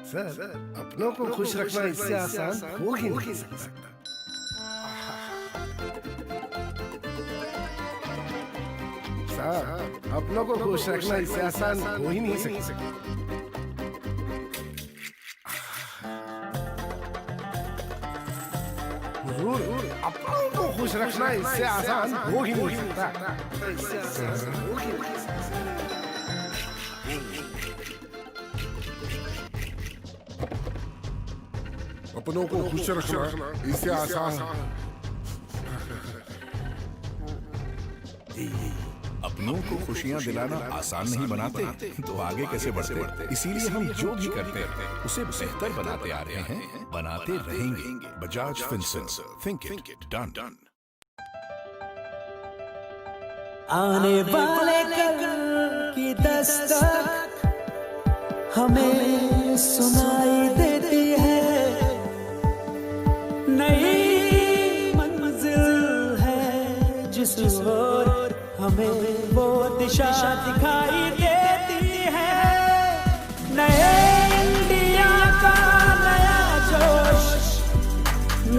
Sir, अपनों को खुश रखना इससे आसान हो ही नहीं सकता। सर, अपनों को खुश रखना इससे आसान हो ही नहीं सकता। अपनों को खुश रखना इससे आसान हो ही नहीं सकता। अपनों को खुश रखना इससे आसान। अपनों को खुशियां दिलाना आसान नहीं बनाते तो आगे कैसे बढ़ते। इसीलिए हम जो भी करते हैं उसे बेहतर बनाते आ रहे हैं, बनाते रहेंगे। Bajaj Finserv, think it done. आने वाले कल की दस्तक हमें सुनाई देती है, नई मंजिल है जिस ओर हमें वो दिशा दिखाई देती है। नए इंडिया का नया जोश,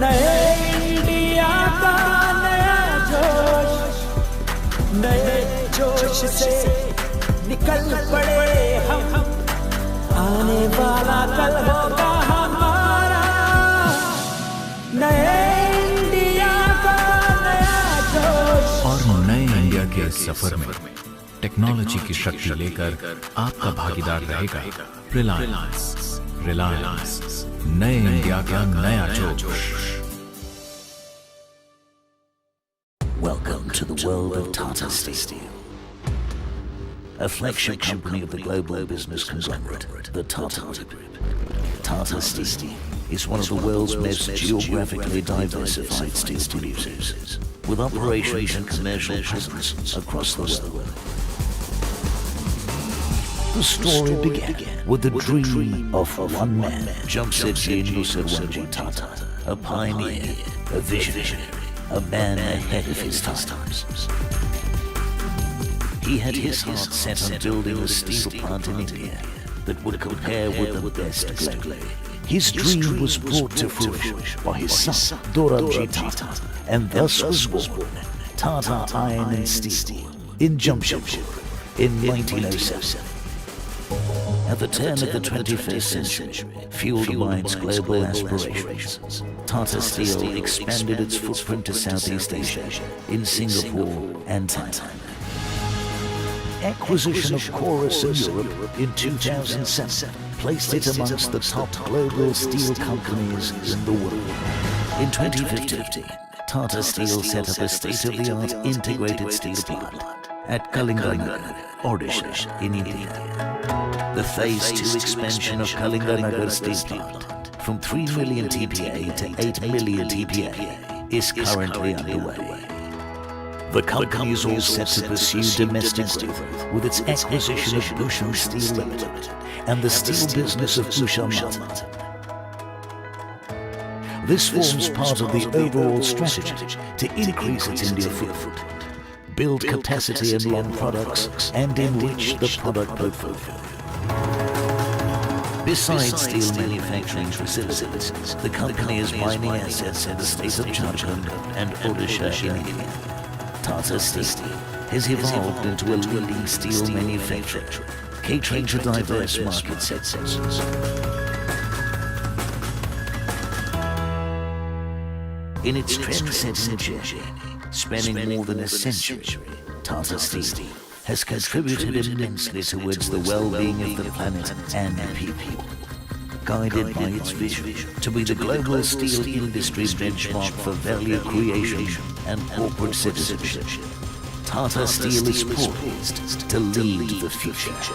नए इंडिया का नया जोश, नए जोश से निकल पड़े हम, आने वाला कल होगा हमारा। नए इंडिया का नया जोश। और नए इंडिया के इस सफर में टेक्नोलॉजी की शक्ति लेकर आपका भागीदार रहेगा रिलायंस, नए इंडिया का नया जोश। Welcome to the world of Tata Steel, a flagship company of the global business conglomerate, the Tata Group. Tata Steel is one of the world's most geographically diversified steel producers, with operations and commercial presence across the world. The story began with the dream of one man, Jamsetji Nusserwanji Tata, a pioneer, a visionary, a man ahead of his times. He had his heart set on building a steel plant in India that would compare with the best globally. His dream was brought to fruition by his son, Dorabji Tata, and thus was born Tata Iron and Steel in Jamshedpur in 1907. At the turn of the 21st century, fueled by its global aspirations, Tata Steel expanded its footprint to Southeast Asia, in Singapore and Thailand. Acquisition of Chorus in Europe in 2007 placed it amongst the top global steel companies in the world. In 2015, Tata Steel set up a state-of-the-art integrated steel plant at Kalinganagar, Odisha, in India. The Phase 2 expansion of Kalinganagar Steel Plant from 3 million TPA to 8 million TPA is currently underway. The company is all set to pursue domestic growth with its acquisition of Bhushan Steel Limited and the steel business of Bhushan Limited. This forms part of the overall strategy to increase its India footprint, build capacity in long products, and enrich the product portfolio. Besides steel manufacturing facilities, the company has mining assets in the states of Jharkhand and Odisha in India. Tata Steel has evolved into a leading steel manufacturer, catering to diverse market segments. In its trend-setting journey, spanning more than a century, Tata Steel has contributed immensely towards the well-being of the planet and people. Guided by its vision to be the global steel industry benchmark for value creation and corporate citizenship, Tata Steel is poised to lead the future.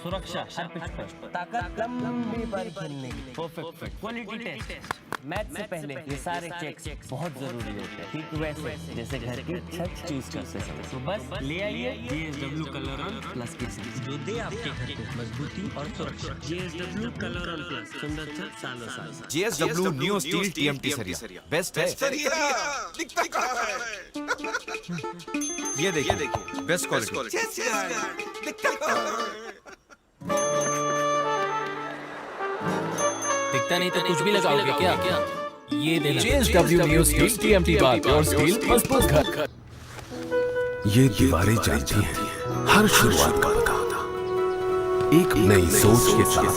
सुरक्षा हर pitch पर, ताकत लंबी पर खेलने की, perfect fit, quality test, match से पहले ये सारे चेक्स बहुत जरूरी होते हैं, ठीक वैसे जैसे घर की छत चूज करते समय। तो बस ले आइए JSW कलर ऑन प्लस के साथ, जो दे आपके घर को मजबूती और सुरक्षा। JSW कलर ऑन प्लस, सुंदर छत सालों साल। JSW न्यू स्टील TMT सरिया बेस्ट है। दिखता कहाँ है? ये देखिए बेस्ट क्वालिटी। दिखता नहीं तो कुछ भी लगाओगे क्या? ये देना JSW न्यू स्टील TMT बार और स्टील मजबूत घर। ये दीवारें जानती हैं हर शुरुआत का पता होता, एक नई सोच के साथ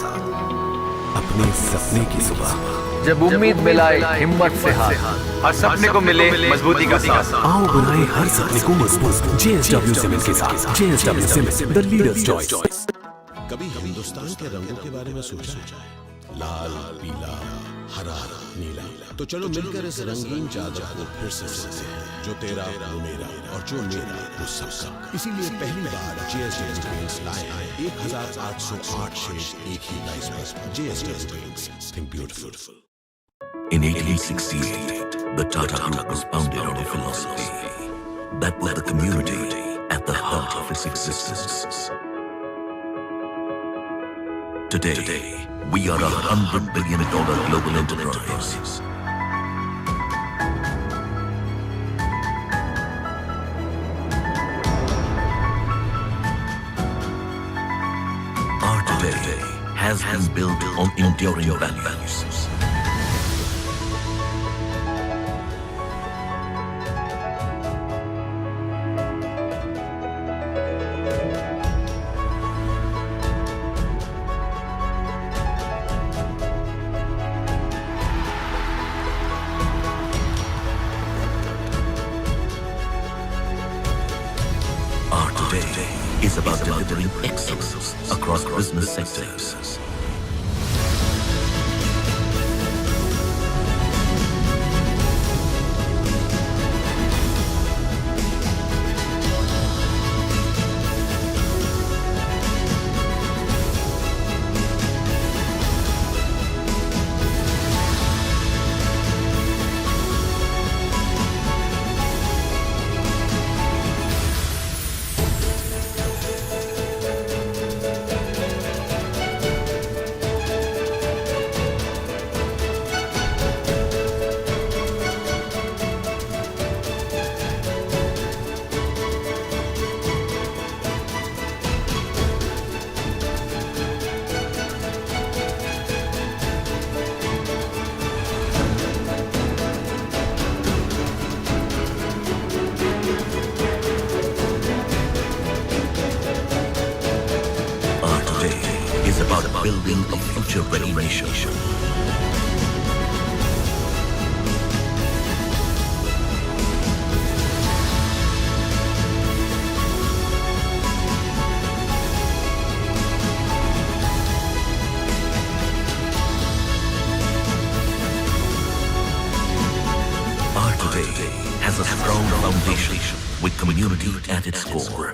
अपने सपने की सुबह। जब उम्मीद मिलाए हिम्मत से हाथ, हर सपने को मिले मजबूती का साथ। आओ बनाए हर सपने को मजबूत JSW सीमेंट के साथ। JSW cement, the leaders choice. कभी हिंदुस्तान के रंगों के बारे में सोचा है? लाल, पीला, हरा, नीला। तो चलो मिलकर इस रंगीन चादर को फिर से सिलते हैं। जो तेरा वो मेरा, और जो मेरा वो सबका। इसीलिए पहली बार JSW पेंट्स लाए हैं 1808 शेड एक ही प्राइस पर। JSW paints, think beautiful. In 1868, the Tata Group was founded on a philosophy that put the community at the heart of its existence. Today, we are a $100 billion global enterprise. Our today has been built on enduring values. Is about delivering excellence across business sectors. Building a future-ready nation. Our today has a strong foundation with community at its core.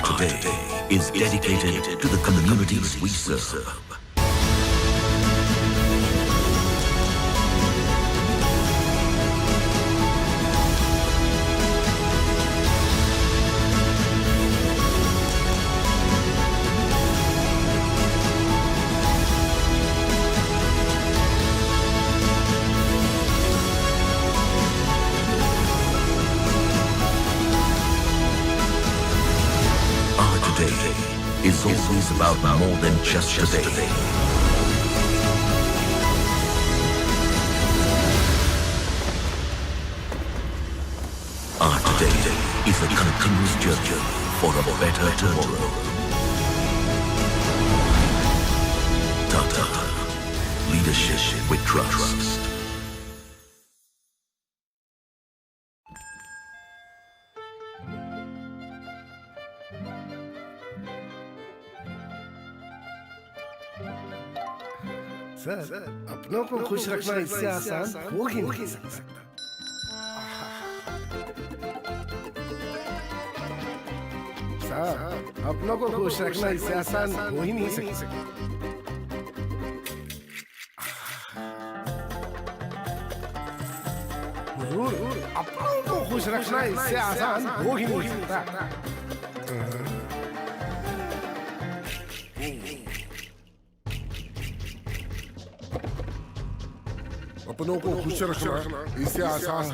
Today is dedicated to the communities we serve. Is always about more than just today. Our today is a continuous journey for a better tomorrow. Tata, leadership with trust. Sir, अपनों को खुश रखना इससे आसान हो ही नहीं सकता। Sir, अपनों को खुश रखना इससे आसान हो ही नहीं सकता। अपनों को खुश रखना इससे आसान हो ही नहीं सकता। अपनों को खुश रखना इससे आसान।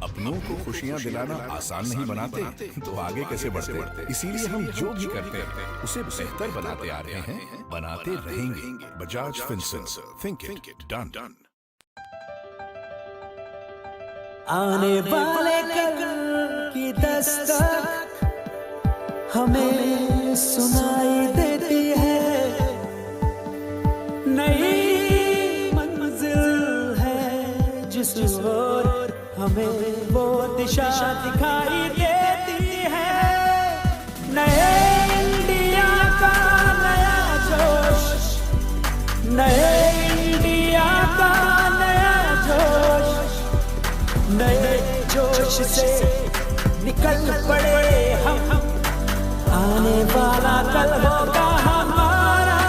अपनों को खुशियां दिलाना आसान नहीं बनाते तो आगे कैसे बढ़ते। इसीलिए हम जो भी करते हैं उसे बेहतर बनाते आ रहे हैं, बनाते रहेंगे। Bajaj Finserv, think it, done. आने वाले कल की दस्तक हमें सुनाई देती है, नई मंजिल है जिस ओर हमें वो दिशा दिखाई देती है। नए इंडिया का नया जोश, नए इंडिया का नया जोश, नए जोश से निकल पड़े हम, आने वाला कल होगा हमारा।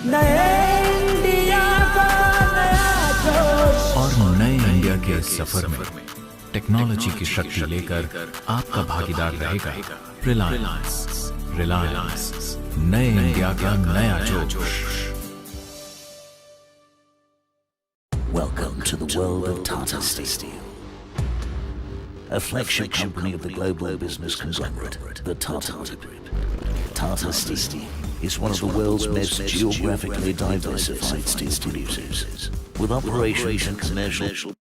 नए इंडिया का नया जोश। और नए इंडिया के सफर में टेक्नोलॉजी की शक्ति लेकर आपका भागीदार रहेगा रिलायंस, नए इंडिया का नया जोश। Welcome to the world of Tata Steel, a flagship company of the global business conglomerate, the Tata Group. Tata Steel is one of the world's most geographically diversified steel producers, with operations and commercial.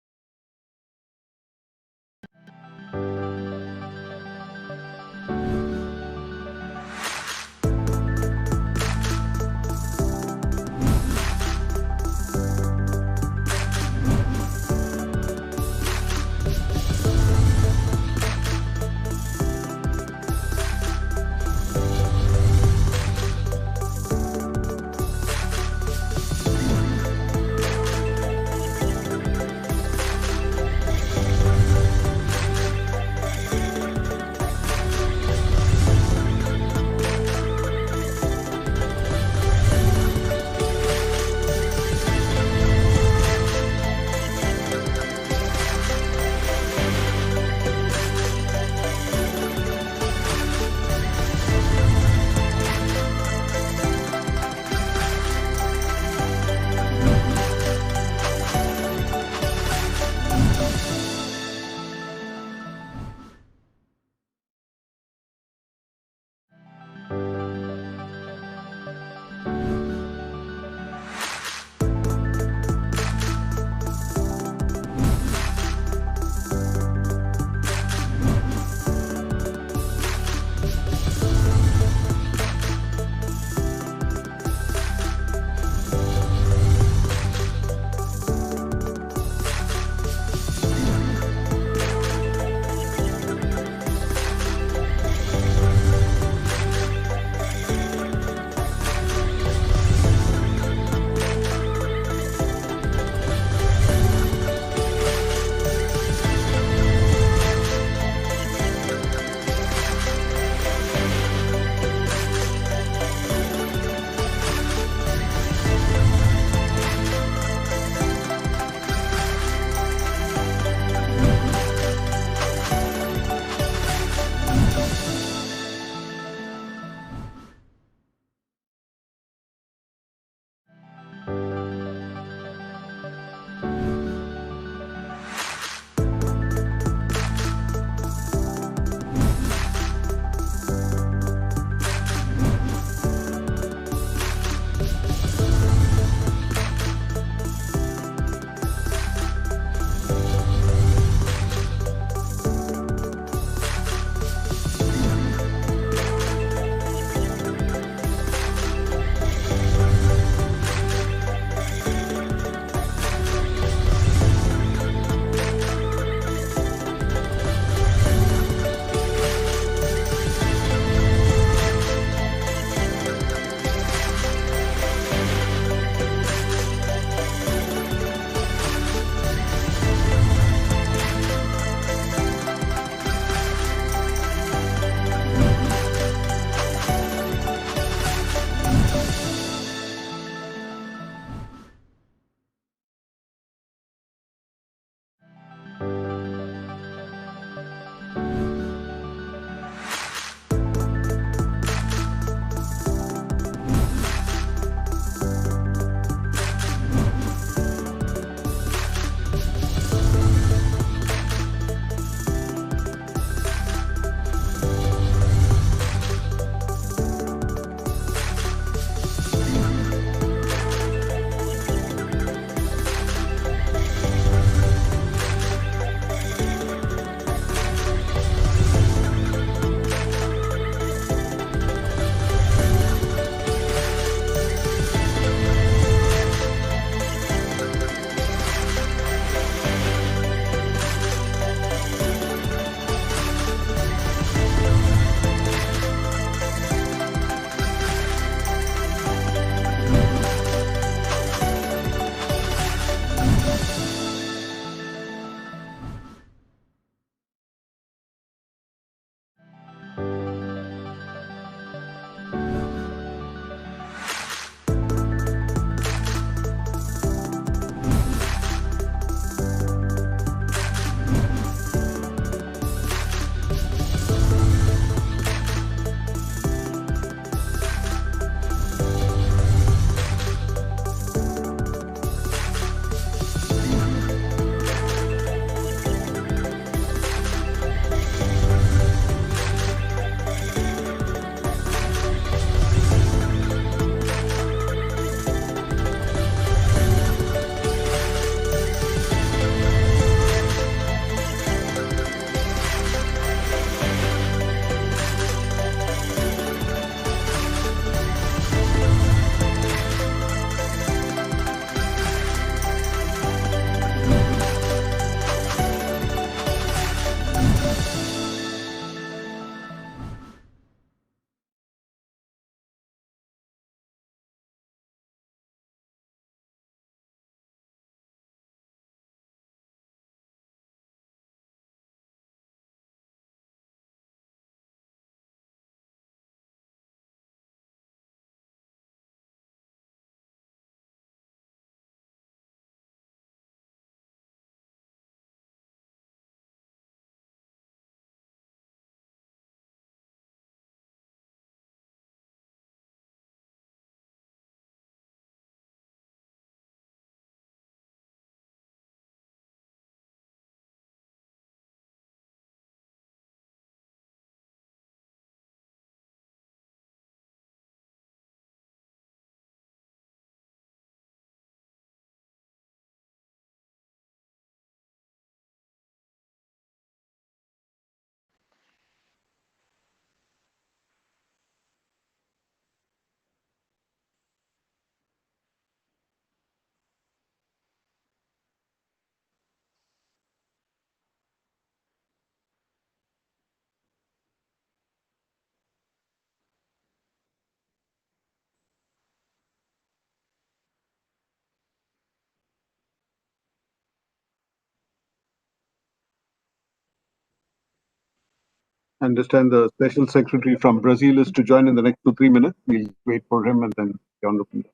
understand the special secretary from Brazil is to join in the next 2-3 minutes. We'll wait for him and then John Rupin.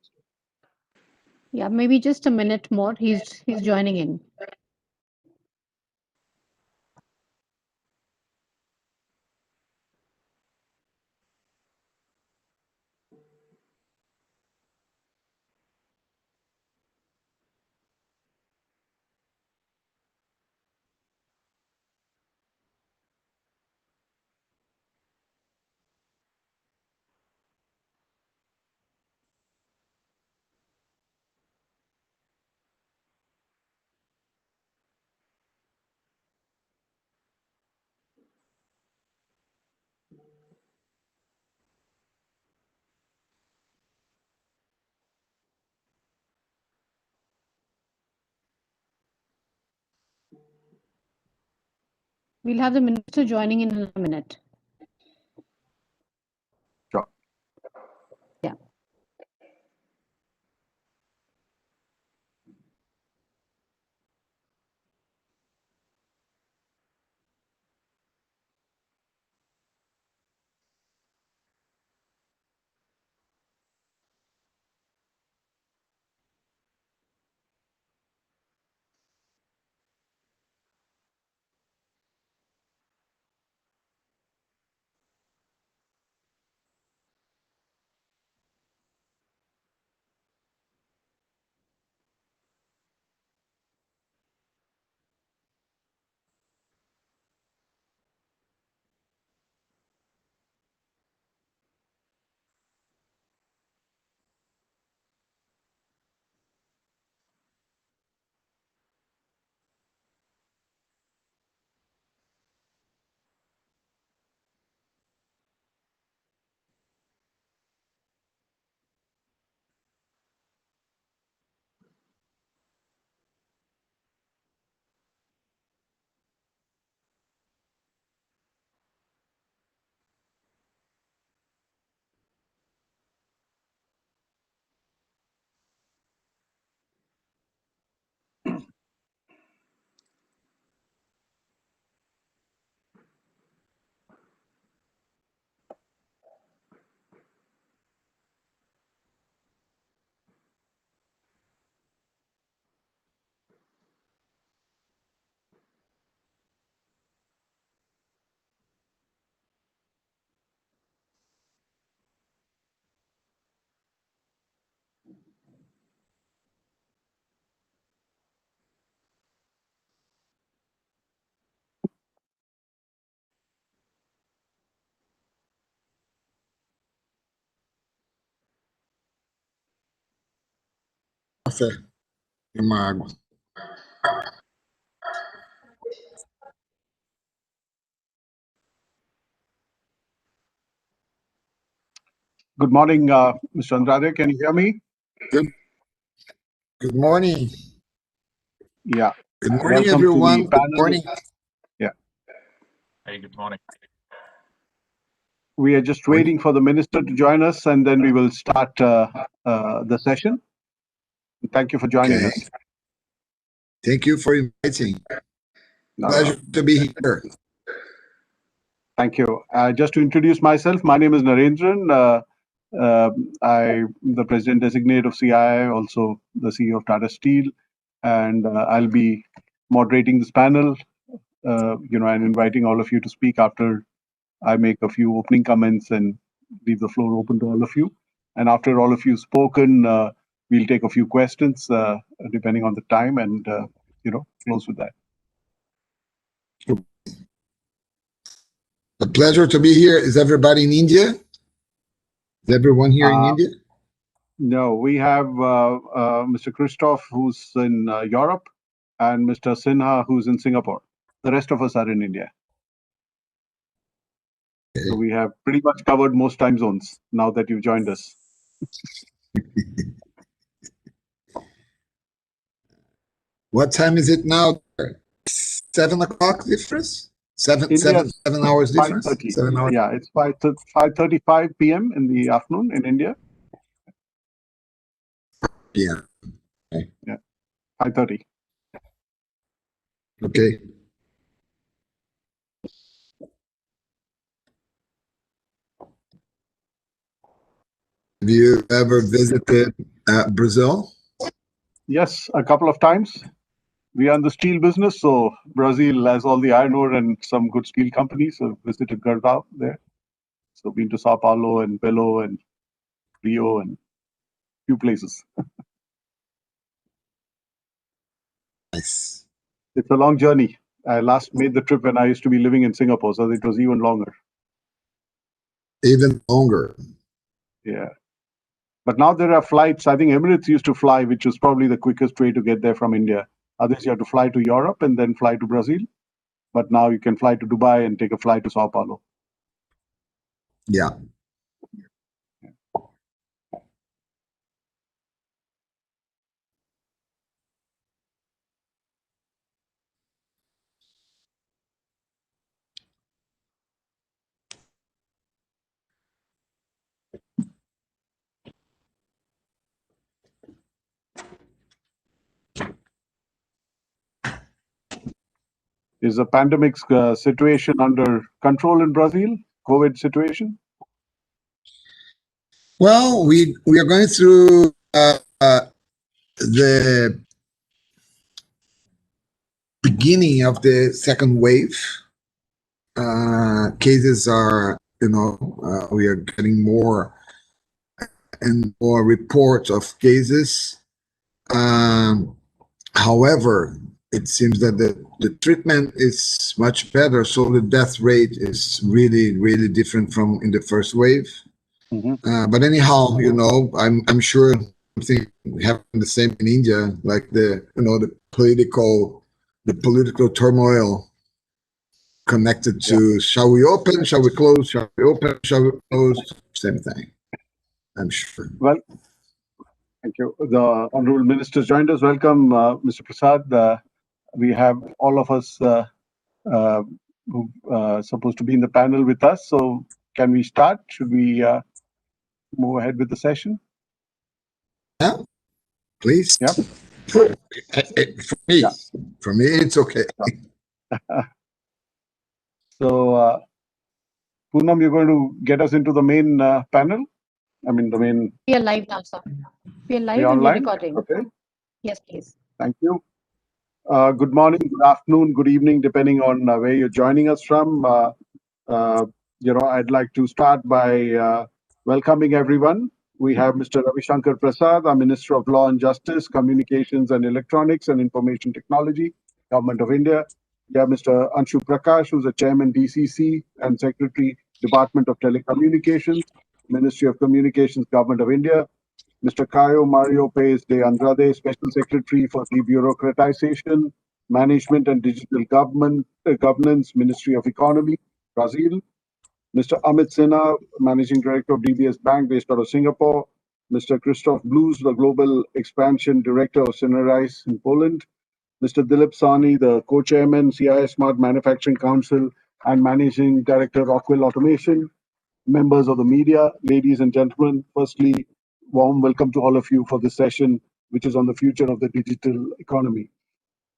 Yeah, maybe just a minute more. He's joining in. We'll have the minister joining in a minute. Sure. Yeah. Café e uma água. Good morning, Mr. Andrade. Can you hear me? Good morning. Yeah. Good morning, Welcome everyone. to the panel. Good morning. Yeah. Hey, good morning. We are just waiting for the minister to join us, and then we will start the session. Thank you for joining us. Thank you for inviting. Pleasure to be here. Thank you. Just to introduce myself, my name is Narendran. I'm the president designate of CII, also the CEO of Tata Steel, and I'll be moderating this panel, and inviting all of you to speak after I make a few opening comments and leave the floor open to all of you. And after all of you spoken, we'll take a few questions depending on the time, and close with that. A pleasure to be here. Is everybody in India? Is everyone here in India? No, we have Mr. Christoph, who's in Europe, and Mr. Sinha, who's in Singapore. The rest of us are in India. Okay. So we have pretty much covered most time zones now that you've joined us. What time is it now? 7 o'clock difference? Seven hours difference? 5:30. 7 hours. Yeah, it's 5:35 p.m. in the afternoon in India. Yeah. Okay. Yeah, 5:30. Okay. Have you ever visited Brazil? Yes, a couple of times. We are in the steel business, so Brazil has all the iron ore and some good steel companies. So visited Gerdau there. So been to Sao Paulo and Belo and Rio and few places. Nice. It's a long journey. I last made the trip when I used to be living in Singapore, so it was even longer. Even longer. Yeah. But now there are flights. I think Emirates used to fly, which was probably the quickest way to get there from India. Others, you have to fly to Europe and then fly to Brazil. But now you can fly to Dubai and take a flight to Sao Paulo. Yeah. Is the pandemic situation under control in Brazil? COVID situation? Well, we are going through the beginning of the second wave. Cases are, we are getting more and more reports of cases. However, it seems that the treatment is much better, so the death rate is really, really different from in the first wave. But anyhow, I'm sure something happened the same in India, like the political turmoil connected to shall we open, shall we close, shall we open, shall we close, same thing, I'm sure. Well, thank you. The Honorable Minister joined us. Welcome, Mr. Prasad. We have all of us who are supposed to be in the panel with us. So can we start? Should we move ahead with the session? Yeah, please. Yeah. For me, it's okay. So, Poonam, you're going to get us into the main panel? I mean, the main... We are live now, sir. We are live We're and we're online? recording. Okay. Yes, please. Thank you. Good morning, good afternoon, good evening, depending on where you're joining us from. I'd like to start by welcoming everyone. We have Mr. Ravishankar Prasad, our Minister of Law and Justice, Communications and Electronics and Information Technology, Government of India. We have Mr. Anshu Prakash, who's the Chairman, DCC, and Secretary, Department of Telecommunications, Ministry of Communications, Government of India. Mr. Caio Mario Paes de Andrade, Special Secretary for Debureaucratization, Management and Digital Governance, Ministry of Economy, Brazil. Mr. Amit Sinha, Managing Director of DBS Bank, based out of Singapore. Mr. Christoph Blues, the Global Expansion Director of Synerise in Poland. Mr. Dilip Sawhney, the Co-Chairman, CII Smart Manufacturing Council and Managing Director, Rockwell Automation. Members of the media, ladies and gentlemen, firstly, warm welcome to all of you for this session, which is on the future of the digital economy.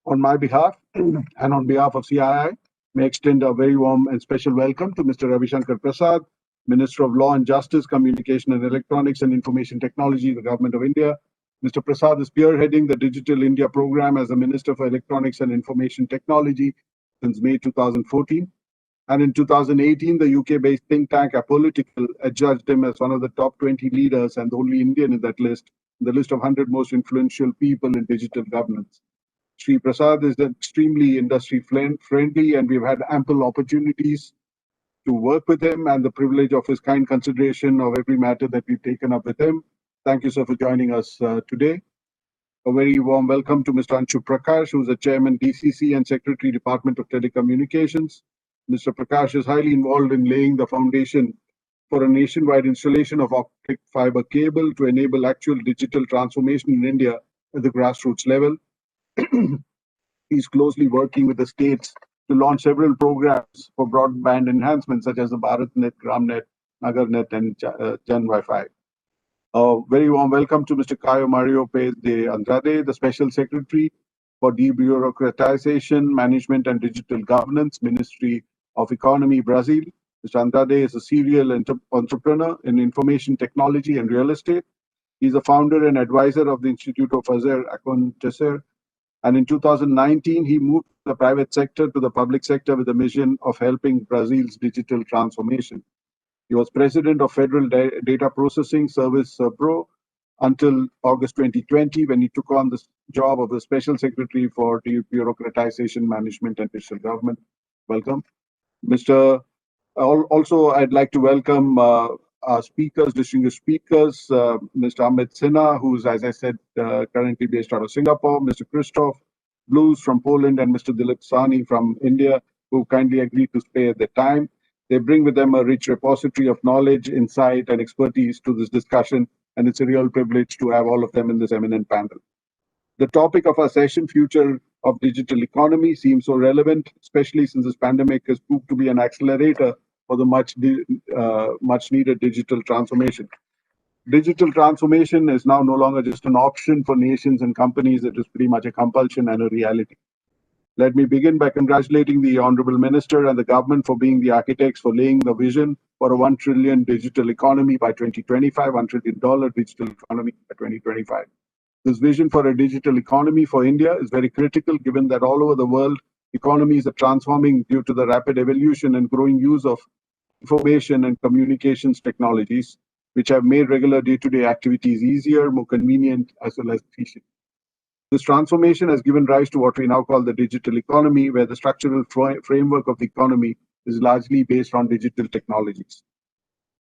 On my behalf and on behalf of CII, may I extend a very warm and special welcome to Mr. Ravishankar Prasad, Minister of Law and Justice, Communication and Electronics and Information Technology, the Government of India. Mr. Prasad is spearheading the Digital India program as the Minister for Electronics and Information Technology since May 2014. And in 2018, the UK-based think tank Geopolitics adjudged him as one of the top 20 leaders and the only Indian in that list, the list of 100 most influential people in digital governance. Sri Prasad is extremely industry-friendly, and we've had ample opportunities to work with him and the privilege of his kind consideration of every matter that we've taken up with him. Thank you, sir, for joining us today. A very warm welcome to Mr. Anshu Prakash, who's the Chairman, DCC, and Secretary, Department of Telecommunications. Mr. Prakash is highly involved in laying the foundation for a nationwide installation of optic fiber cable to enable actual digital transformation in India at the grassroots level. He's closely working with the states to launch several programs for broadband enhancement, such as the BharatNet, GramNet, NagarNet, and Jan Wi-Fi. A very warm welcome to Mr. Caio Mario Paes de Andrade, the Special Secretary for Debureaucratization, Management and Digital Governance, Ministry of Economy, Brazil. Mr. Andrade is a serial entrepreneur in information technology and real estate. He's a founder and advisor of the Institute of Azer Acontecer. And in 2019, he moved from the private sector to the public sector with the mission of helping Brazil's digital transformation. He was president of Federal Data Processing Service Pro until August 2020, when he took on the job of the Special Secretary for Bureaucratization Management and Digital Government. Welcome. Also, I'd like to welcome our speakers, distinguished speakers, Mr. Amit Sinha, who's, as I said, currently based out of Singapore, Mr. Christoph Blues from Poland, and Mr. Dilip Sani from India, who kindly agreed to spare their time. They bring with them a rich repository of knowledge, insight, and expertise to this discussion, and it's a real privilege to have all of them in this eminent panel. The topic of our session, Future of Digital Economy, seems so relevant, especially since this pandemic has proved to be an accelerator for the much needed digital transformation. Digital transformation is now no longer just an option for nations and companies, it is pretty much a compulsion and a reality. Let me begin by congratulating the Honorable Minister and the government for being the architects for laying the vision for a $1 trillion digital economy by 2025, $1 trillion digital economy by 2025. This vision for a digital economy for India is very critical, given that all over the world, economies are transforming due to the rapid evolution and growing use of information and communications technologies, which have made regular day-to-day activities easier, more convenient, as well as efficient. This transformation has given rise to what we now call the digital economy, where the structural framework of the economy is largely based on digital technologies.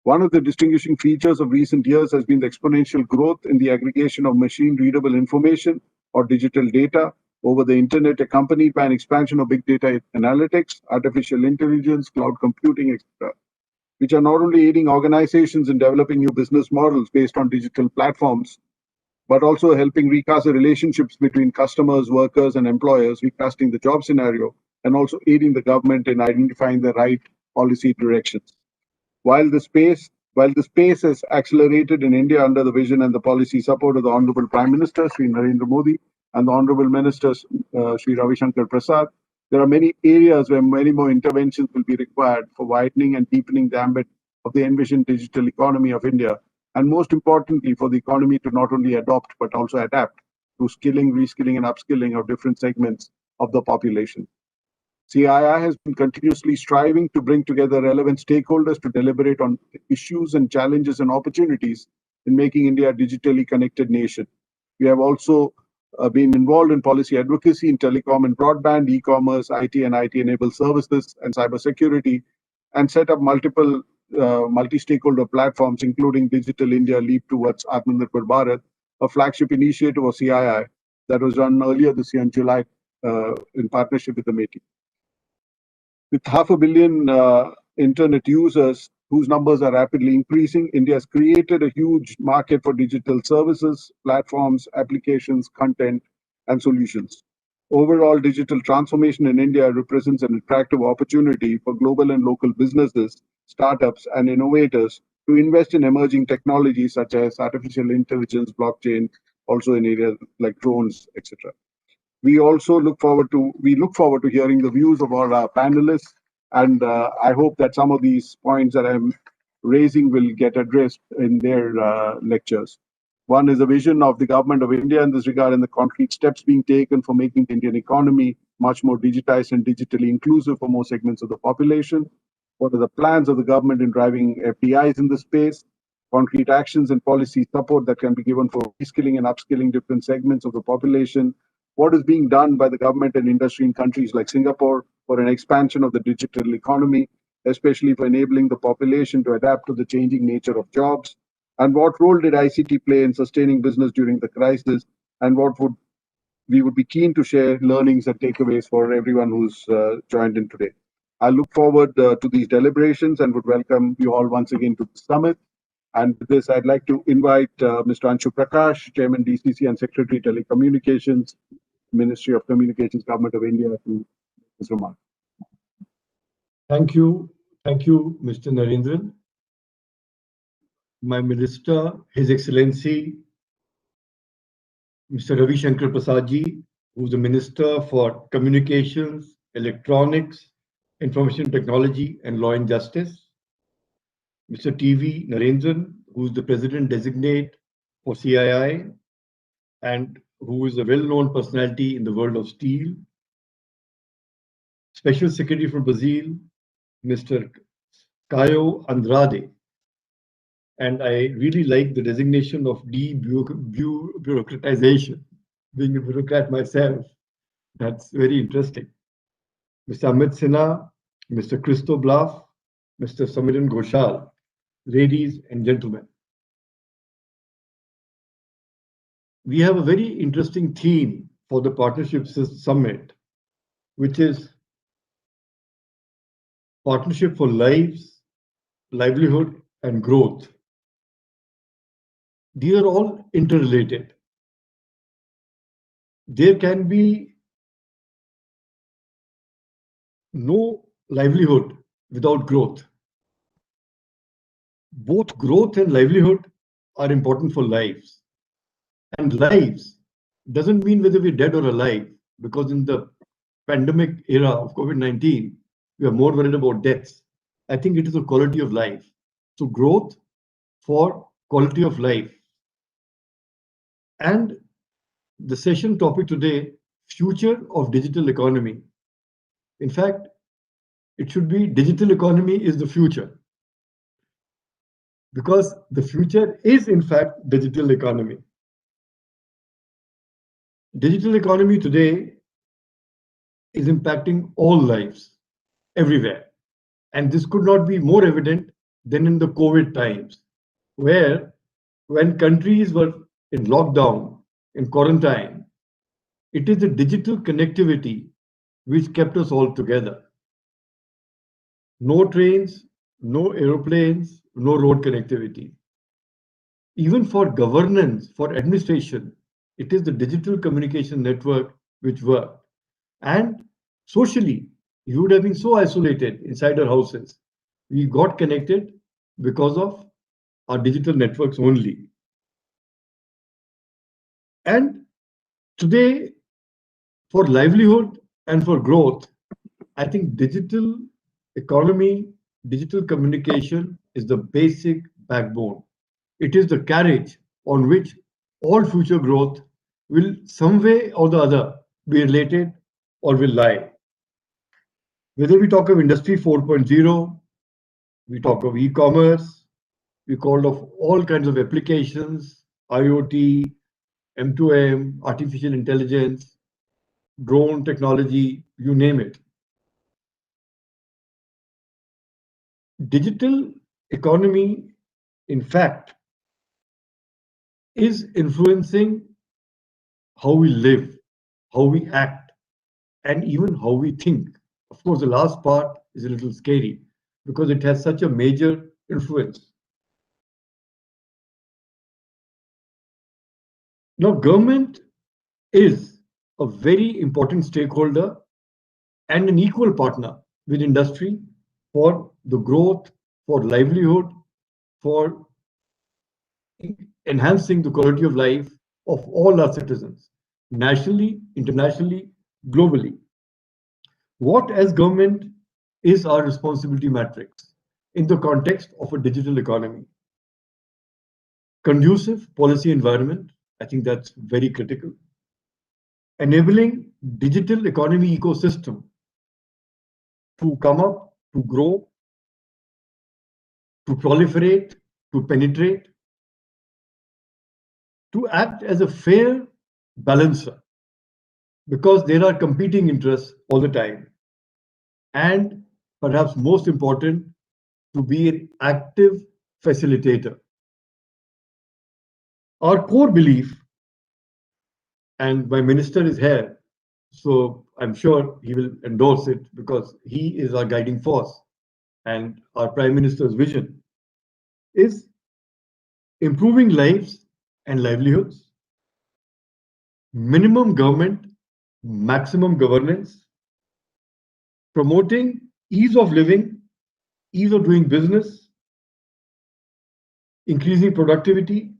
One of the distinguishing features of recent years has been the exponential growth in the aggregation of machine-readable information or digital data over the internet, accompanied by an expansion of big data analytics, artificial intelligence, cloud computing, etc., which are not only aiding organizations in developing new business models based on digital platforms, but also helping recast the relationships between customers, workers, and employers, recasting the job scenario, and also aiding the government in identifying the right policy directions. While the space has accelerated in India under the vision and the policy support of the Honorable Prime Minister, Sri Narendra Modi, and the Honorable Ministers, Sri Ravishankar Prasad, there are many areas where many more interventions will be required for widening and deepening the ambit of the envisioned digital economy of India, and most importantly, for the economy to not only adopt, but also adapt to skilling, reskilling, and upskilling of different segments of the population. CII has been continuously striving to bring together relevant stakeholders to deliberate on issues and challenges and opportunities in making India a digitally connected nation. We have also been involved in policy advocacy in telecom and broadband, e-commerce, IT and IT-enabled services, and cybersecurity, and set up multiple multi-stakeholder platforms, including Digital India Leap Towards Atmanirbhar Bharat, a flagship initiative of CII that was run earlier this year in July in partnership with the MeitY. With 500 million internet users, whose numbers are rapidly increasing, India has created a huge market for digital services, platforms, applications, content, and solutions. Overall, digital transformation in India represents an attractive opportunity for global and local businesses, startups, and innovators to invest in emerging technologies such as artificial intelligence, blockchain, also in areas like drones, etc. We look forward to hearing the views of all our panelists, and I hope that some of these points that I'm raising will get addressed in their lectures. One is the vision of the government of India in this regard and the concrete steps being taken for making the Indian economy much more digitized and digitally inclusive for more segments of the population. What are the plans of the government in driving FDIs in this space? Concrete actions and policy support that can be given for reskilling and upskilling different segments of the population. What is being done by the government and industry in countries like Singapore for an expansion of the digital economy, especially for enabling the population to adapt to the changing nature of jobs? And what role did ICT play in sustaining business during the crisis? And we would be keen to share learnings and takeaways for everyone who's joined in today. I look forward to these deliberations and would welcome you all once again to the summit. And with this, I'd like to invite Mr. Anshu Prakash, Chairman DCC and Secretary Telecommunications, Ministry of Communications, Government of India, to his remarks. Thank you, Mr. Narendran. My Minister, His Excellency, Mr. Ravishankar Prasad ji, who is the Minister for Communications, Electronics, Information Technology and Law and Justice. Mr. TV Narendran, who is the President Designate for CII and who is a well-known personality in the world of steel. Special Secretary from Brazil, Mr. Caio Andrade. And I really like the designation of debureaucratization. Being a bureaucrat myself, that's very interesting. Mr. Amit Sinha, Mr. Christo Blaf, Mr. Samiran Ghoshal, ladies and gentlemen. We have a very interesting theme for the Partnership Summit, which is Partnership for Lives, Livelihood and Growth. These are all interrelated. There can be no livelihood without growth. Both growth and livelihood are important for lives. And lives doesn't mean whether we're dead or alive, because in the pandemic era of COVID-19, we are more worried about deaths. I think it is a quality of life. So growth for quality of life. And the session topic today, future of digital economy. In fact, it should be digital economy is the future. Because the future is in fact digital economy. Digital economy today is impacting all lives everywhere. And this could not be more evident than in the COVID times, where when countries were in lockdown, in quarantine, it is the digital connectivity which kept us all together. No trains, no aeroplanes, no road connectivity. Even for governance, for administration, it is the digital communication network which worked. And socially, you would have been so isolated inside our houses. We got connected because of our digital networks only. And today, for livelihood and for growth, I think digital economy, digital communication is the basic backbone. It is the carriage on which all future growth will some way or the other be related or will lie. Whether we talk of Industry 4.0, we talk of e-commerce, we call of all kinds of applications, IoT, M2M, artificial intelligence, drone technology, you name it. Digital economy, in fact, is influencing how we live, how we act, and even how we think. Of course, the last part is a little scary because it has such a major influence. Now, government is a very important stakeholder and an equal partner with industry for the growth, for livelihood, for enhancing the quality of life of all our citizens, nationally, internationally, globally. What as government is our responsibility matrix in the context of a digital economy? Conducive policy environment, I think that's very critical. Enabling digital economy ecosystem to come up, to grow, to proliferate, to penetrate, to act as a fair balancer, because there are competing interests all the time. And perhaps most important, to be an active facilitator. Our core belief, and my minister is here, so I'm sure he will endorse it because he is our guiding force, and our Prime Minister's vision is improving lives and livelihoods, minimum government, maximum governance, promoting ease of living, ease of doing business, increasing productivity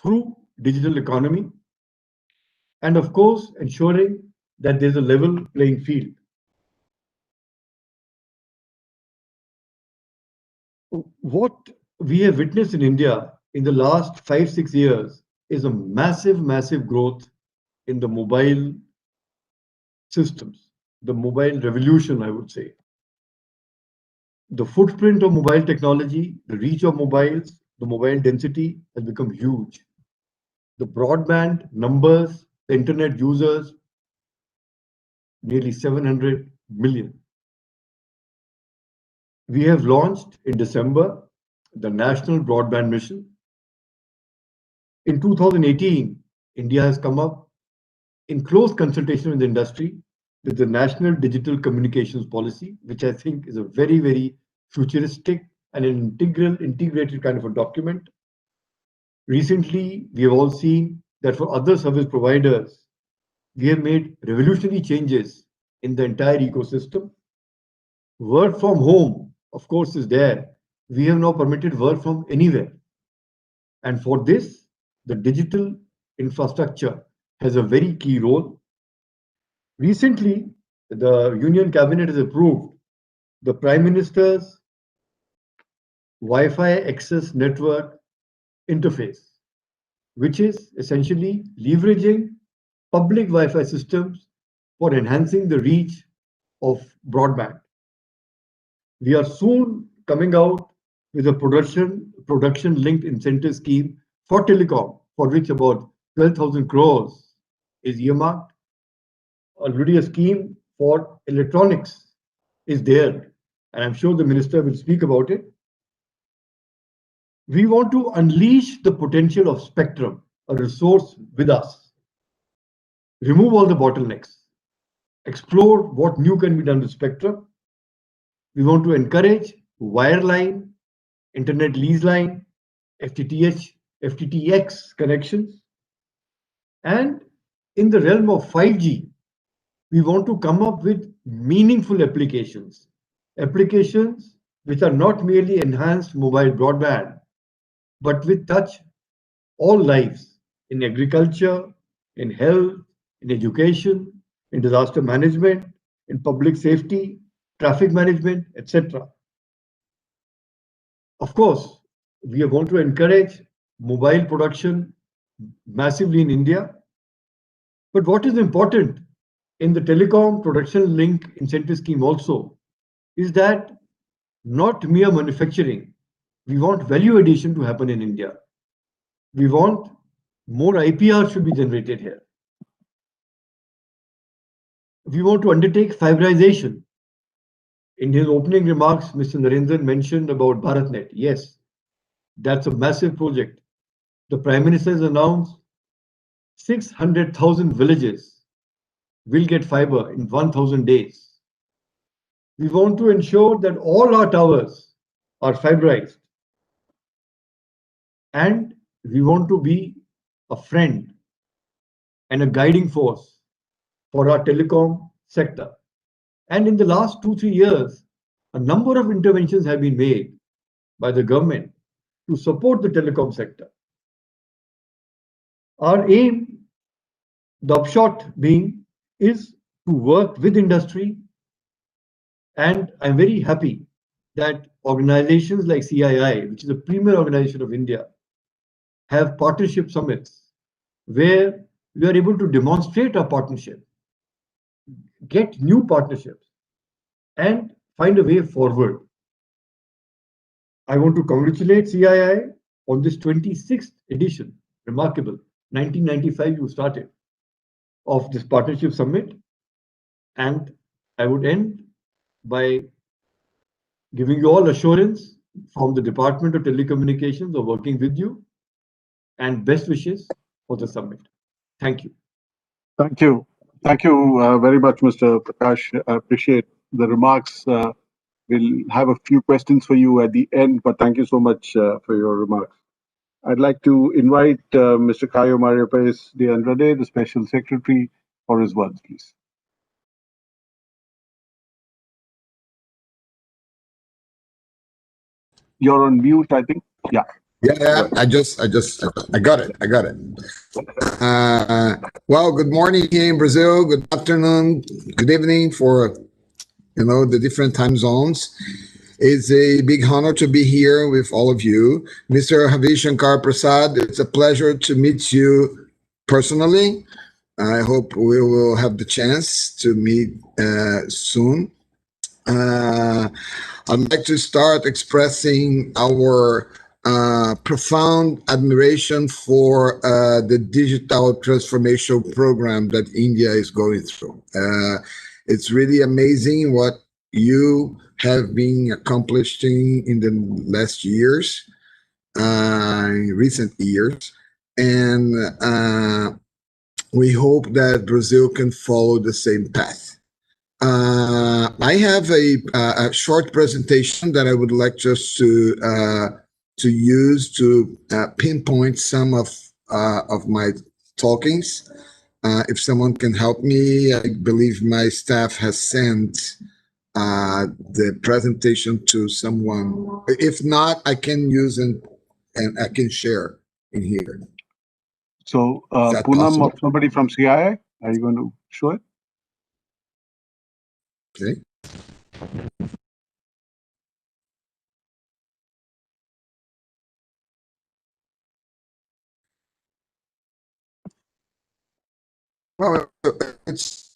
through digital economy, and of course, ensuring that there's a level playing field. What we have witnessed in India in the last 5-6 years is a massive growth in the mobile systems, the mobile revolution, I would say. The footprint of mobile technology, the reach of mobiles, the mobile density has become huge. The broadband numbers, the internet users, nearly 700 million. We have launched in December the National Broadband Mission. In 2018, India has come up in close consultation with the industry with the National Digital Communications Policy, which I think is a very futuristic and an integrated kind of a document. Recently, we have all seen that for other service providers, we have made revolutionary changes in the entire ecosystem. Work from home, of course, is there. We have now permitted work from anywhere. And for this, the digital infrastructure has a very key role. Recently, the Union Cabinet has approved the Prime Minister's Wi-Fi Access Network interface, which is essentially leveraging public Wi-Fi systems for enhancing the reach of broadband. We are soon coming out with a production linked incentive scheme for telecom, for which about 12,000 crores is earmarked. Already a scheme for electronics is there, and I'm sure the minister will speak about it. We want to unleash the potential of spectrum, a resource with us. Remove all the bottlenecks. Explore what new can be done with spectrum. We want to encourage wireline, internet lease line, FTTX connections. And in the realm of 5G, we want to come up with meaningful applications which are not merely enhanced mobile broadband, but which touch all lives in agriculture, in health, in education, in disaster management, in public safety, traffic management, etc. Of course, we want to encourage mobile production massively in India. But what is important in the telecom production link incentive scheme also is that not mere manufacturing. We want value addition to happen in India. We want more IPR should be generated here. We want to undertake fiberization. In his opening remarks, Mr. Narendran mentioned about BharatNet. Yes, that's a massive project. The Prime Minister has announced 600,000 villages will get fiber in 1,000 days. We want to ensure that all our towers are fiberized. And we want to be a friend and a guiding force for our telecom sector. And in the last 2-3 years, a number of interventions have been made by the government to support the telecom sector. Our aim, the upshot being, is to work with industry. And I'm very happy that organizations like CII, which is a premier organization of India, have partnership summits where we are able to demonstrate our partnership, get new partnerships, and find a way forward. I want to congratulate CII on this 26th edition, remarkable, 1995 you started, of this partnership summit. And I would end by giving you all assurance from the Department of Telecommunications of working with you, and best wishes for the summit. Thank you. Thank you. Thank you very much, Mr. Prakash. I appreciate the remarks. We'll have a few questions for you at the end, but thank you so much for your remarks. I'd like to invite Mr. Caio Mario Perez de Andrade, the Special Secretary, for his words, please. You're on mute, I think. Yeah. Yeah. I got it. Well, good morning here in Brazil. Good afternoon. Good evening for the different time zones. It's a big honor to be here with all of you. Mr. Ravishankar Prasad, it's a pleasure to meet you personally. I hope we will have the chance to meet soon. I'd like to start expressing our profound admiration for the digital transformation program that India is going through. It's really amazing what you have been accomplishing in the last years, recent years, and we hope that Brazil can follow the same path. I have a short presentation that I would like just to use to pinpoint some of my talkings. If someone can help me, I believe my staff has sent the presentation to someone. If not, I can use and I can share in here. So, Poonam or somebody from CII, are you going to show it? Okay. Well, it's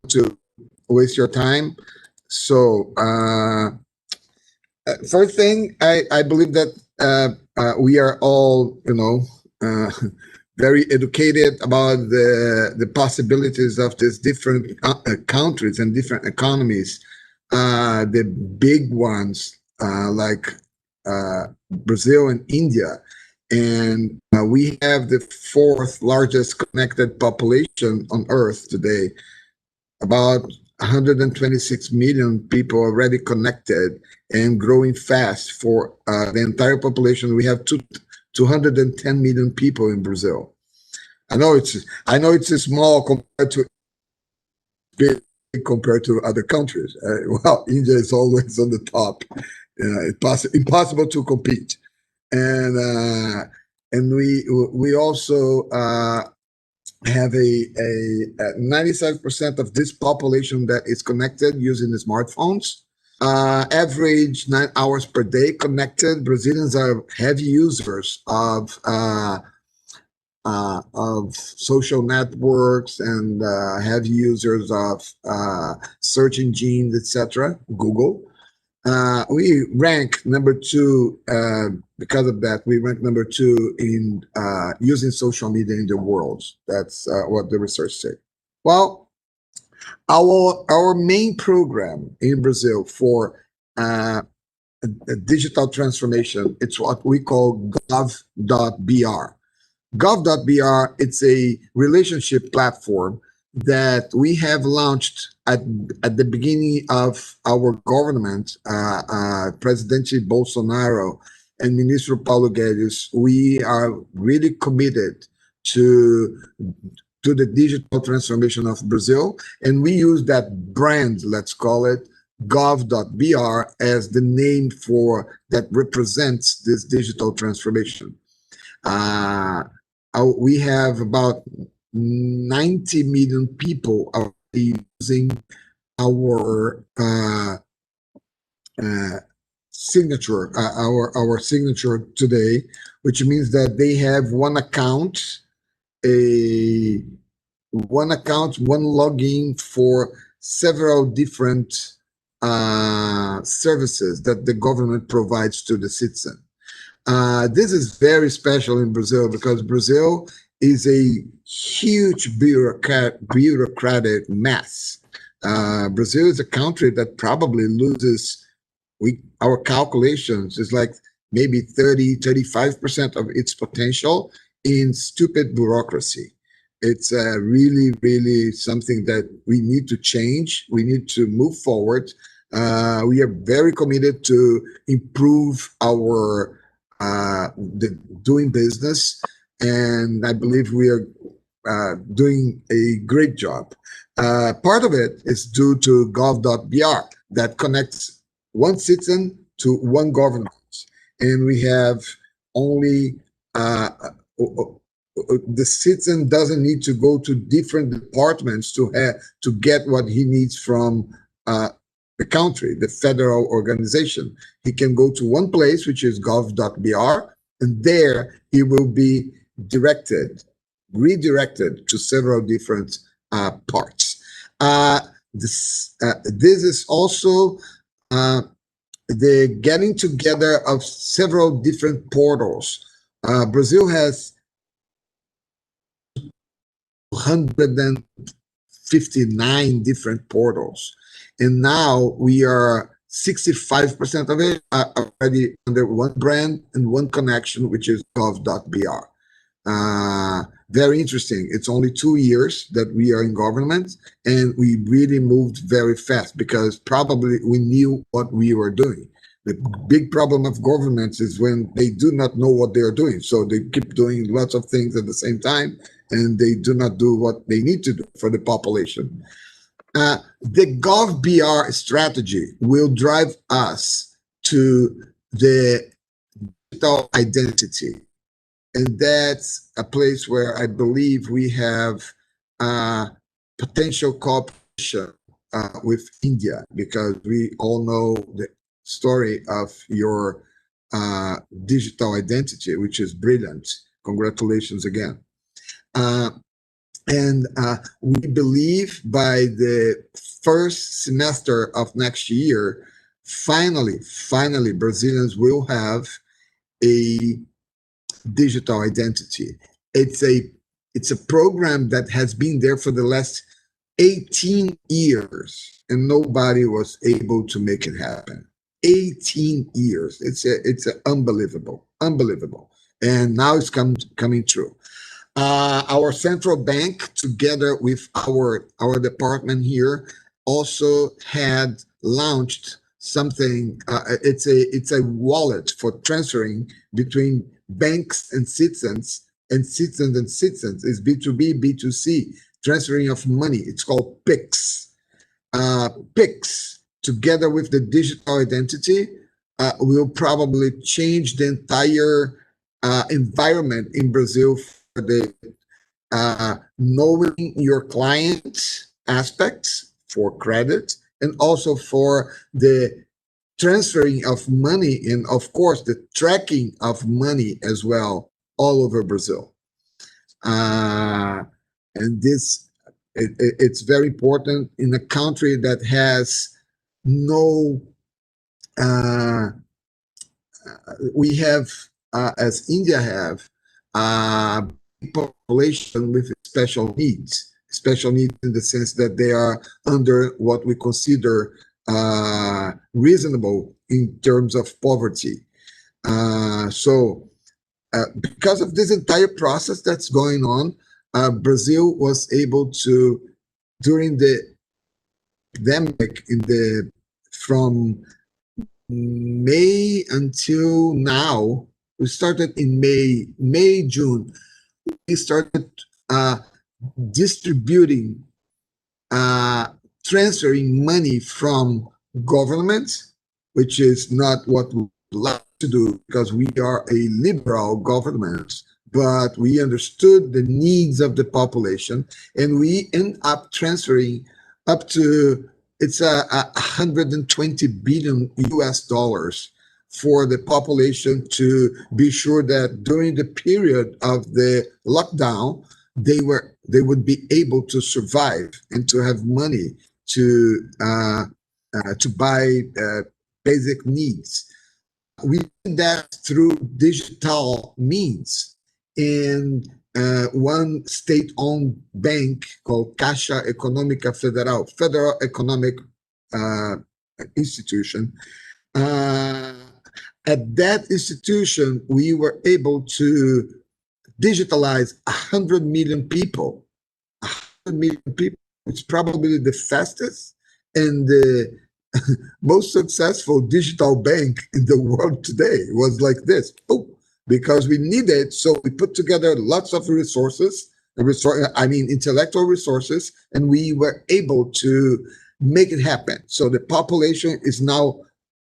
to waste your time. So, first thing, I believe that we are all, very educated about the possibilities of these different countries and different economies. The big ones like Brazil and India. And we have the fourth largest connected population on Earth today. About 126 million people already connected and growing fast. For the entire population, we have 210 million people in Brazil. I know it's small compared to big compared to other countries. Well, India is always on the top. It's impossible to compete. And we also have a 97% of this population that is connected using the smartphones. Average 9 hours per day connected. Brazilians are heavy users of social networks and heavy users of search engines, etc. Google. We rank number 2 because of that. We rank number 2 in using social media in the world. That's what the research said. Well, our main program in Brazil for digital transformation, it's what we call gov.br. Gov.br, it's a relationship platform that we have launched at the beginning of our government, President Bolsonaro and Minister Paulo Guedes. We are really committed to the digital transformation of Brazil, and we use that brand, let's call it gov.br, as the name for that represents this digital transformation. We have about 90 million people are using our signature, our signature today, which means that they have one account, one login for several different services that the government provides to the citizen. This is very special in Brazil because Brazil is a huge bureaucratic mess. Brazil is a country that probably loses, our calculations is like maybe 35% of its potential in stupid bureaucracy. It's really, really something that we need to change. We need to move forward. We are very committed to improve our doing business, and I believe we are doing a great job. Part of it is due to gov.br that connects one citizen to one government, and we have only the citizen doesn't need to go to different departments to get what he needs from the country, the federal organization. He can go to one place, which is gov.br, and there he will be redirected to several different parts. This is also the getting together of several different portals. Brazil has 159 different portals, and now we are 65% of it are already under one brand and one connection, which is gov.br. Very interesting. It's only 2 years that we are in government, and we really moved very fast because probably we knew what we were doing. The big problem of governments is when they do not know what they are doing. So they keep doing lots of things at the same time, and they do not do what they need to do for the population. The GovBR strategy will drive us to the digital identity. And that's a place where I believe we have potential cooperation with India, because we all know the story of your digital identity, which is brilliant. Congratulations again. And we believe by the first semester of next year, finally, Brazilians will have a digital identity. It's a program that has been there for the last 18 years, and nobody was able to make it happen. 18 years. It's unbelievable, and now it's coming true. Our central bank, together with our department here, also had launched something. It's a wallet for transferring between banks and citizens, and citizens. It's B2B, B2C, transferring of money. It's called PIX. PIX, together with the digital identity, will probably change the entire environment in Brazil for the knowing your client aspects for credit, and also for the transferring of money, and of course the tracking of money as well, all over Brazil. And this, it's very important in a country that has no, we have, as India have, population with special needs in the sense that they are under what we consider reasonable in terms of poverty. So because of this entire process that's going on, Brazil was able to, during the pandemic, from May until now, we started in May, June, we started distributing, transferring money from government, which is not what we like to do because we are a liberal government, but we understood the needs of the population, and we end up transferring up to, it's 120 billion US dollars for the population to be sure that during the period of the lockdown, they would be able to survive and to have money to buy basic needs. We did that through digital means. In one state-owned bank called Caixa Econômica Federal, Federal Economic Institution. At that institution, we were able to digitalize 100 million people. 100 million people. It's probably the fastest and the most successful digital bank in the world today. It was like this. Oh, because we needed, so we put together lots of resources, intellectual resources, and we were able to make it happen. So the population is now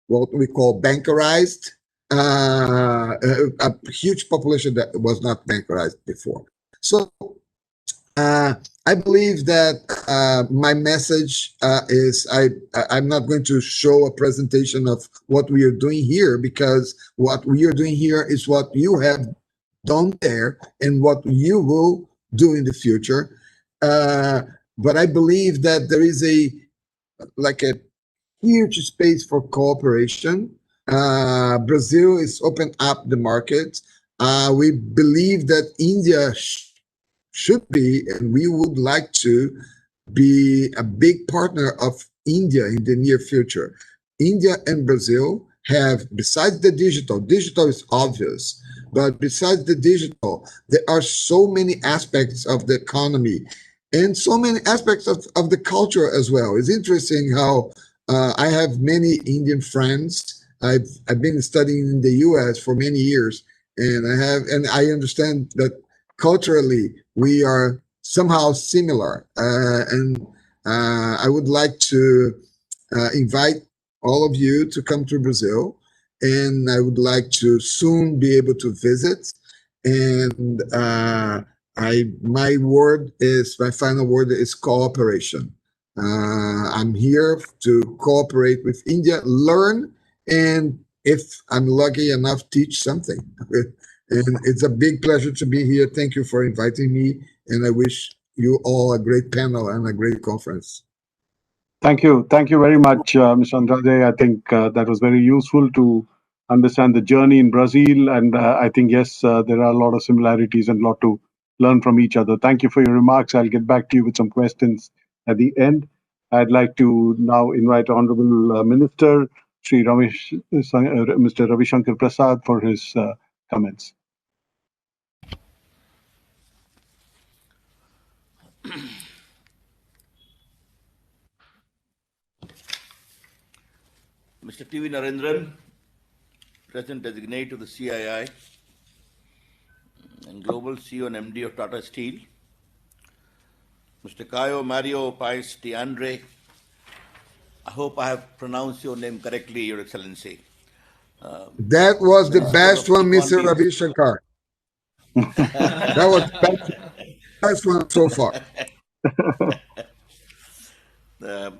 what we call bankerized, a huge population that was not bankerized before. So I believe that my message is I'm not going to show a presentation of what we are doing here, because what we are doing here is what you have done there and what you will do in the future. But I believe that there is a huge space for cooperation. Brazil is opened up the market. We believe that India should be, and we would like to be a big partner of India in the near future. India and Brazil have, besides the digital is obvious, but besides the digital, there are so many aspects of the economy and so many aspects of the culture as well. It's interesting how I have many Indian friends. I've been studying in the US for many years, and I understand that culturally we are somehow similar. And I would like to invite all of you to come to Brazil, and I would like to soon be able to visit. And my final word is cooperation. I'm here to cooperate with India, learn, and if I'm lucky enough, teach something. And it's a big pleasure to be here. Thank you for inviting me, and I wish you all a great panel and a great conference. Thank you. Thank you very much, Mr. Andrade. I think that was very useful to understand the journey in Brazil. And I think, yes, there are a lot of similarities and a lot to learn from each other. Thank you for your remarks. I'll get back to you with some questions at the end. I'd like to now invite Honorable Minister, Mr. Ravishankar Prasad, for his comments. Mr. T.V. Narendran, President Designate of the CII and Global CEO and MD of Tata Steel, Mr. Caio Mario Paes de Andre, I hope I have pronounced your name correctly, Your Excellency. That was the best one, Mr. Ravishankar. That was the best one so far. The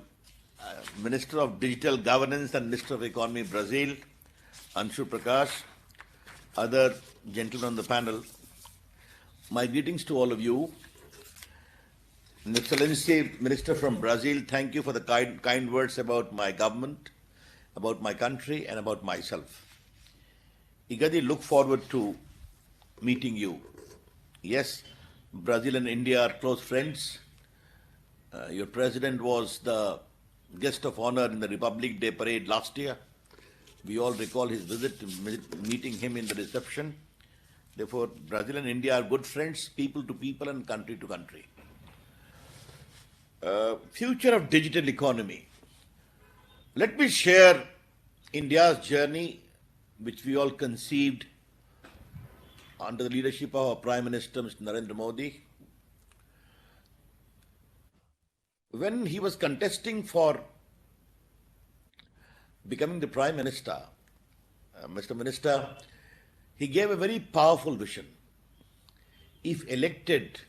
Minister of Digital Governance and Minister of Economy, Brazil, Anshu Prakash, other gentlemen on the panel, my greetings to all of you. Excellency, Minister from Brazil, thank you for the kind words about my government, about my country, and about myself. Eagerly look forward to meeting you. Yes, Brazil and India are close friends. Your president was the guest of honor in the Republic Day parade last year. We all recall his visit, meeting him in the reception. Therefore, Brazil and India are good friends, people to people and country to country. Future of digital economy. Let me share India's journey, which we all conceived under the leadership of our Prime Minister, Mr. Narendra Modi. When he was contesting for becoming the Prime Minister, Mr. Minister, he gave a very powerful vision. If elected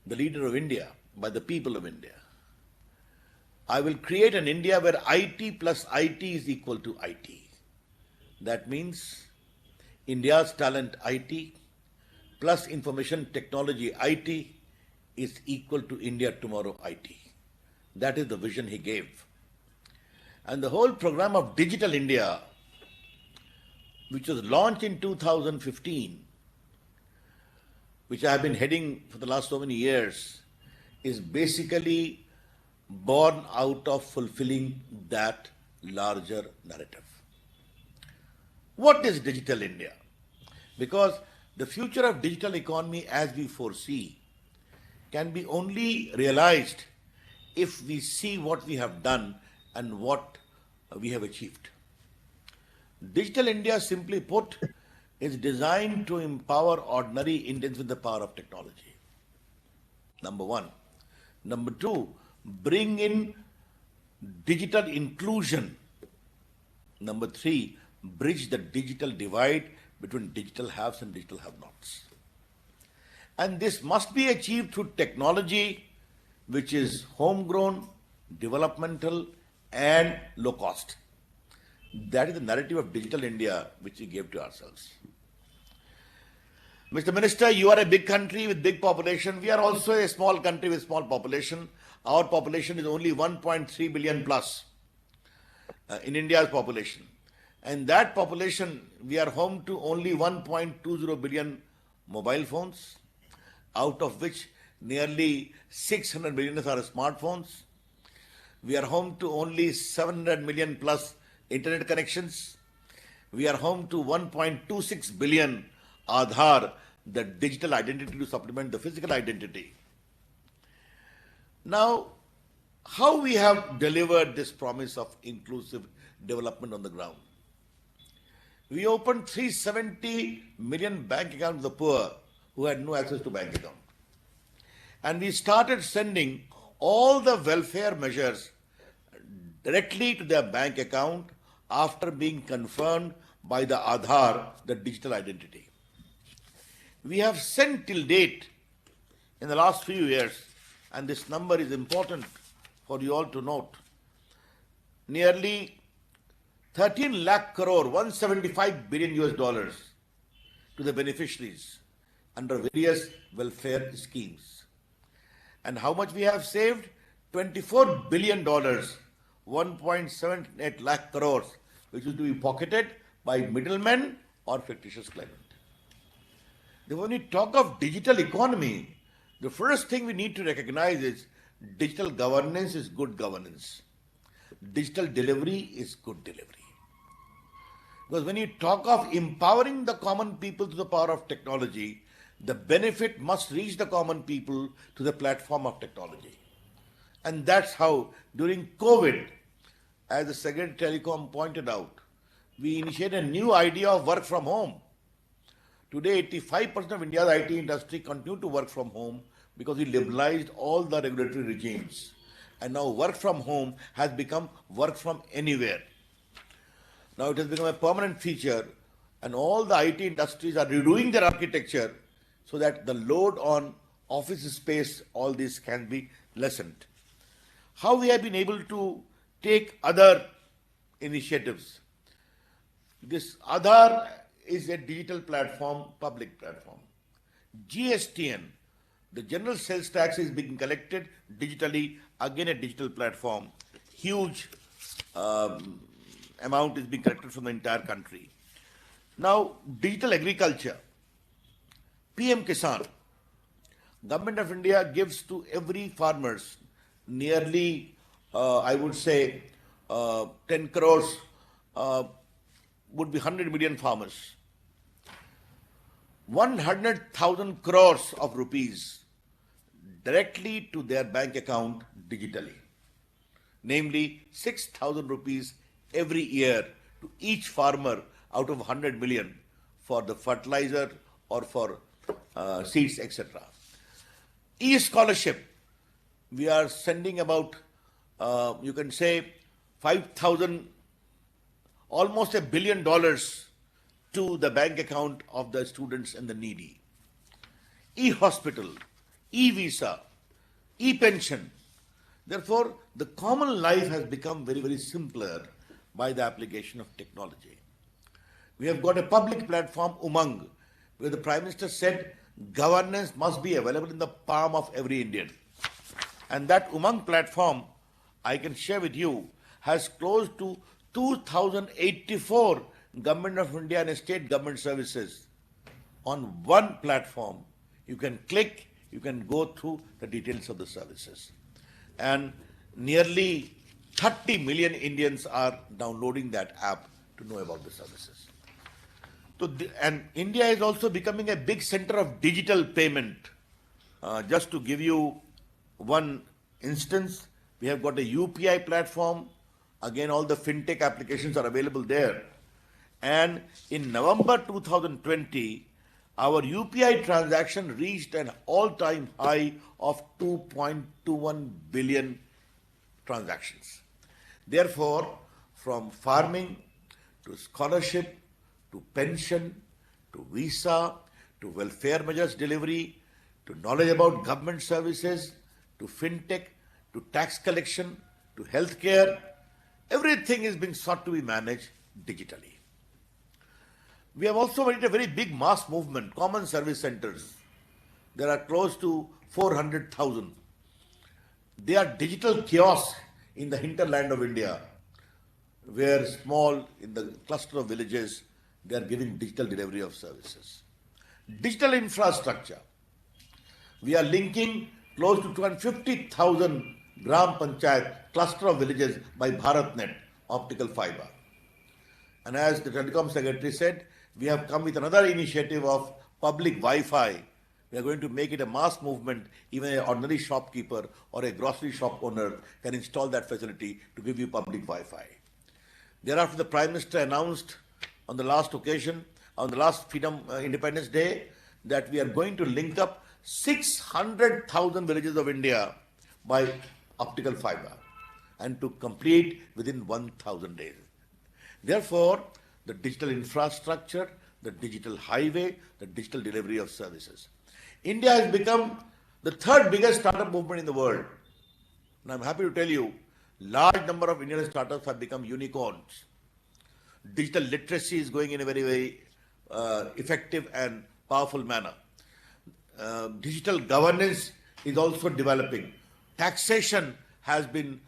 the leader of India by the people of India, I will create an India where IT plus IT is equal to IT. That means India's talent IT plus information technology IT is equal to India tomorrow IT. That is the vision he gave. And the whole program of Digital India, which was launched in 2015, which I have been heading for the last so many years, is basically born out of fulfilling that larger narrative. What is Digital India? Because the future of digital economy as we foresee can be only realized if we see what we have done and what we have achieved. Digital India, simply put, is designed to empower ordinary Indians with the power of technology. Number one. Number two, bring in digital inclusion. Number three, bridge the digital divide between digital haves and digital have-nots. And this must be achieved through technology, which is homegrown, developmental, and low cost. That is the narrative of Digital India which we gave to ourselves. Mr. Minister, you are a big country with big population. We are also a small country with small population. Our population is only 1.3 billion plus in India's population. And that population, we are home to only 1.20 billion mobile phones, out of which nearly 600 million are smartphones. We are home to only 700 million plus internet connections. We are home to 1.26 billion Aadhaar, the digital identity to supplement the physical identity. Now, how we have delivered this promise of inclusive development on the ground? We opened 370 million bank accounts for the poor who had no access to bank account. And we started sending all the welfare measures directly to their bank account after being confirmed by the Aadhaar, the digital identity. We have sent till date in the last few years, and this number is important for you all to note, nearly 13 lakh crore, 175 billion US dollars to the beneficiaries under various welfare schemes. And how much we have saved? $24 billion, 1.78 lakh crores, which is to be pocketed by middlemen or fictitious claimant. When we talk of digital economy, the first thing we need to recognize is digital governance is good governance. Digital delivery is good delivery. Because when you talk of empowering the common people to the power of technology, the benefit must reach the common people to the platform of technology. And that's how during COVID, as the Secretary Telecom pointed out, we initiated a new idea of work from home. Today, 85% of India's IT industry continue to work from home because we liberalized all the regulatory regimes. And now work from home has become work from anywhere. Now it has become a permanent feature, and all the IT industries are redoing their architecture so that the load on office space, all this can be lessened. How we have been able to take other initiatives. This Aadhaar is a digital platform, public platform. GSTN, the general sales tax, is being collected digitally, again a digital platform. Huge amount is being collected from the entire country. Now, digital agriculture. PM Kisan, Government of India gives to every farmers nearly, I would say, 10 crores, would be 100 million farmers. 100,000 crores of rupees directly to their bank account digitally. Namely, 6,000 rupees every year to each farmer out of 100 million for the fertilizer or for seeds, etc. E-scholarship, we are sending about, you can say, 5,000, almost $1 billion to the bank account of the students and the needy. E-hospital, e-visa, e-pension. Therefore, the common life has become very, very simpler by the application of technology. We have got a public platform, Umang, where the Prime Minister said governance must be available in the palm of every Indian. And that Umang platform, I can share with you, has close to 2,084 Government of India and state government services on one platform. You can click, you can go through the details of the services. And nearly 30 million Indians are downloading that app to know about the services. So and India is also becoming a big center of digital payment. Just to give you one instance, we have got a UPI platform. Again, all the fintech applications are available there. And in November 2020, our UPI transaction reached an all-time high of 2.21 billion transactions. Therefore, from farming to scholarship, to pension, to visa, to welfare measures delivery, to knowledge about government services, to fintech, to tax collection, to healthcare. Everything is being sought to be managed digitally. We have also made a very big mass movement, common service centers. There are close to 400,000. They are digital kiosks in the hinterland of India, where small, in the cluster of villages, they are giving digital delivery of services. Digital infrastructure. We are linking close to 250,000 Gram Panchayat cluster of villages by BharatNet, optical fiber. And as the Telecom Secretary said, we have come with another initiative of public Wi-Fi. We are going to make it a mass movement. Even an ordinary shopkeeper or a grocery shop owner can install that facility to give you public Wi-Fi. Thereafter, the Prime Minister announced on the last occasion, on the last Independence Day, that we are going to link up 600,000 villages of India by optical fiber and to complete within 1,000 days. Therefore, the digital infrastructure, the digital highway, the digital delivery of services. India has become the third biggest startup movement in the world. And I'm happy to tell you, large number of Indian startups have become unicorns. Digital literacy is going in a very, very effective and powerful manner. Digital governance is also developing. Taxation has been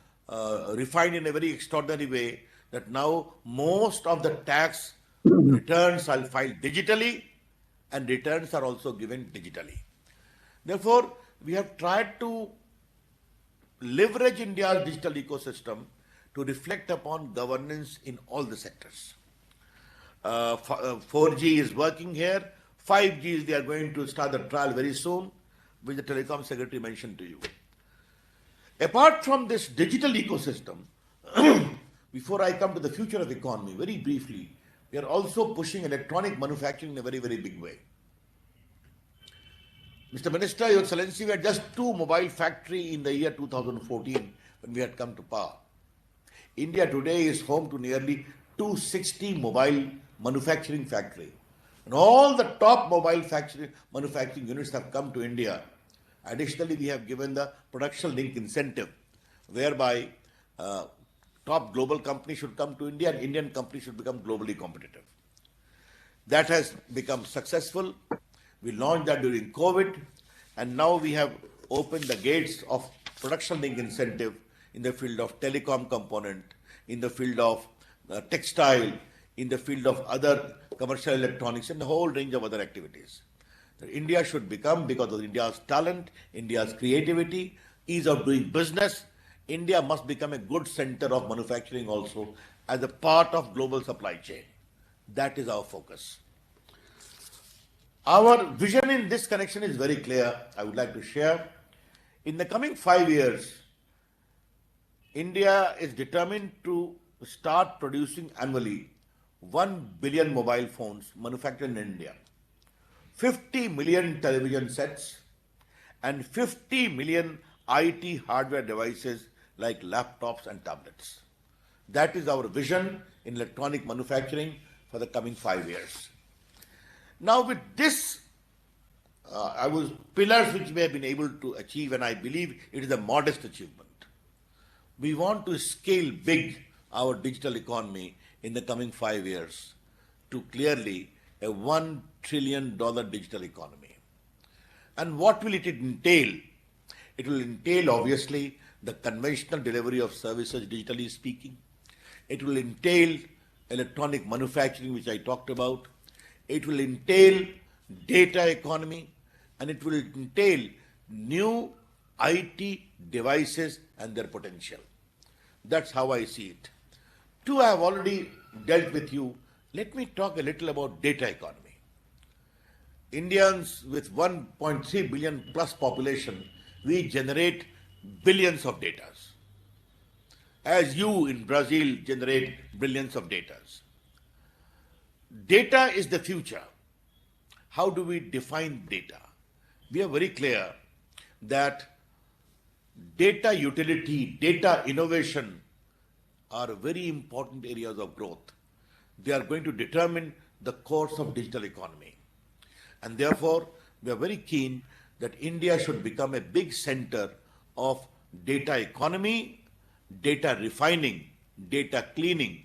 refined in a very extraordinary way that now most of the tax returns are filed digitally and returns are also given digitally. Therefore, we have tried to leverage India's digital ecosystem to reflect upon governance in all the sectors. 4G is working here. 5G, they are going to start the trial very soon, which the Telecom Secretary mentioned to you. Apart from this digital ecosystem, before I come to the future of economy, very briefly, we are also pushing electronic manufacturing in a very, very big way. Mr. Minister, Your Excellency, we had just 2 mobile factories in the year 2014 when we had come to power. India today is home to nearly 260 mobile manufacturing factories. And all the top mobile manufacturing units have come to India. Additionally, we have given the production link incentive, whereby top global companies should come to India and Indian companies should become globally competitive. That has become successful. We launched that during COVID, and now we have opened the gates of production link incentive in the field of telecom component, in the field of textile, in the field of other commercial electronics, and a whole range of other activities. That India should become, because of India's talent, India's creativity, ease of doing business, India must become a good center of manufacturing also as a part of global supply chain. That is our focus. Our vision in this connection is very clear. I would like to share. In the coming 5 years, India is determined to start producing annually 1 billion mobile phones manufactured in India, 50 million television sets, and 50 million IT hardware devices like laptops and tablets. That is our vision in electronic manufacturing for the coming 5 years. Now with this, pillars which we have been able to achieve, and I believe it is a modest achievement. We want to scale big our digital economy in the coming 5 years to clearly a $1 trillion digital economy. And what will it entail? It will entail, obviously, the conventional delivery of services, digitally speaking. It will entail electronic manufacturing, which I talked about. It will entail data economy, and it will entail new IT devices and their potential. That's how I see it. 2, I have already dealt with you. Let me talk a little about data economy. Indians with 1.3 billion plus population, we generate billions of data. As you in Brazil generate billions of data. Data is the future. How do we define data? We are very clear that data utility, data innovation are very important areas of growth. They are going to determine the course of digital economy. And therefore, we are very keen that India should become a big center of data economy, data refining, data cleaning.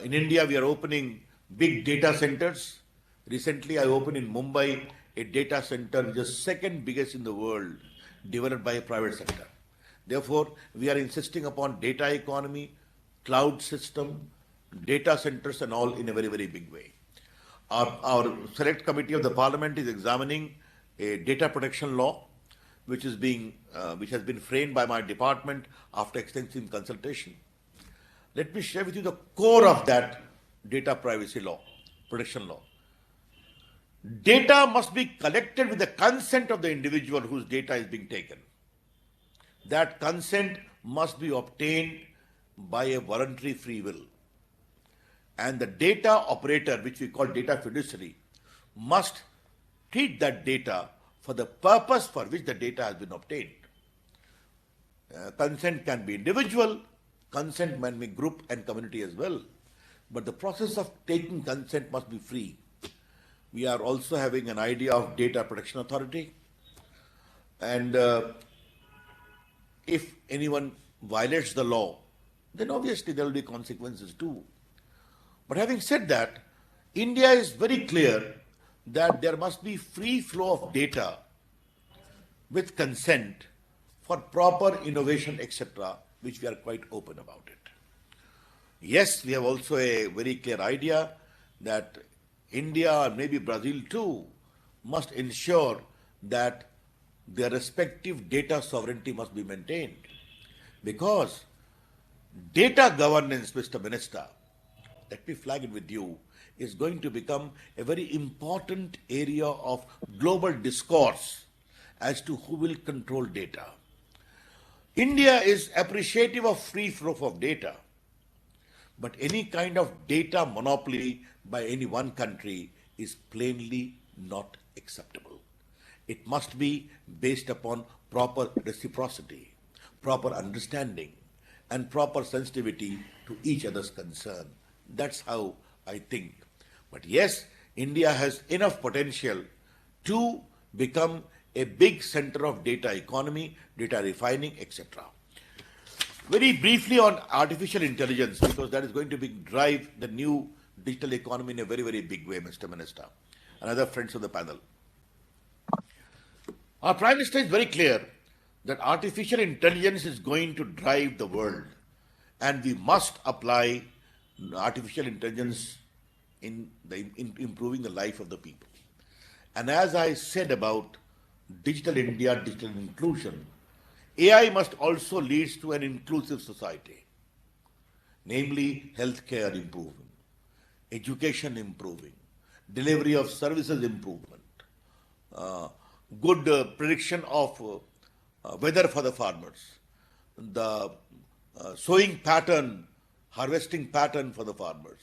In India, we are opening big data centers. Recently, I opened in Mumbai a data center, which is the second biggest in the world, developed by a private sector. Therefore, we are insisting upon data economy, cloud system, data centers and all in a very, very big way. Our select committee of the parliament is examining a data protection law, which has been framed by my department after extensive consultation. Let me share with you the core of that data privacy law, protection law. Data must be collected with the consent of the individual whose data is being taken. That consent must be obtained by a voluntary free will. And the data operator, which we call data fiduciary, must treat that data for the purpose for which the data has been obtained. Consent can be individual, consent can be group and community as well. But the process of taking consent must be free. We are also having an idea of data protection authority. And if anyone violates the law, then obviously there will be consequences too. But having said that, India is very clear that there must be free flow of data with consent for proper innovation, etc., which we are quite open about it. Yes, we have also a very clear idea that India or maybe Brazil too must ensure that their respective data sovereignty must be maintained. Because data governance, Mr. Minister, let me flag it with you, is going to become a very important area of global discourse as to who will control data. India is appreciative of free flow of data, but any kind of data monopoly by any one country is plainly not acceptable. It must be based upon proper reciprocity, proper understanding, and proper sensitivity to each other's concern. That's how I think. But yes, India has enough potential to become a big center of data economy, data refining, etc. Very briefly on artificial intelligence, because that is going to drive the new digital economy in a very, very big way, Mr. Minister, and other friends of the panel. Our Prime Minister is very clear that artificial intelligence is going to drive the world, and we must apply artificial intelligence in improving the life of the people. And as I said about digital India, digital inclusion, AI must also lead to an inclusive society, namely healthcare improving, education improving, delivery of services improvement, good prediction of weather for the farmers, the sowing pattern, harvesting pattern for the farmers.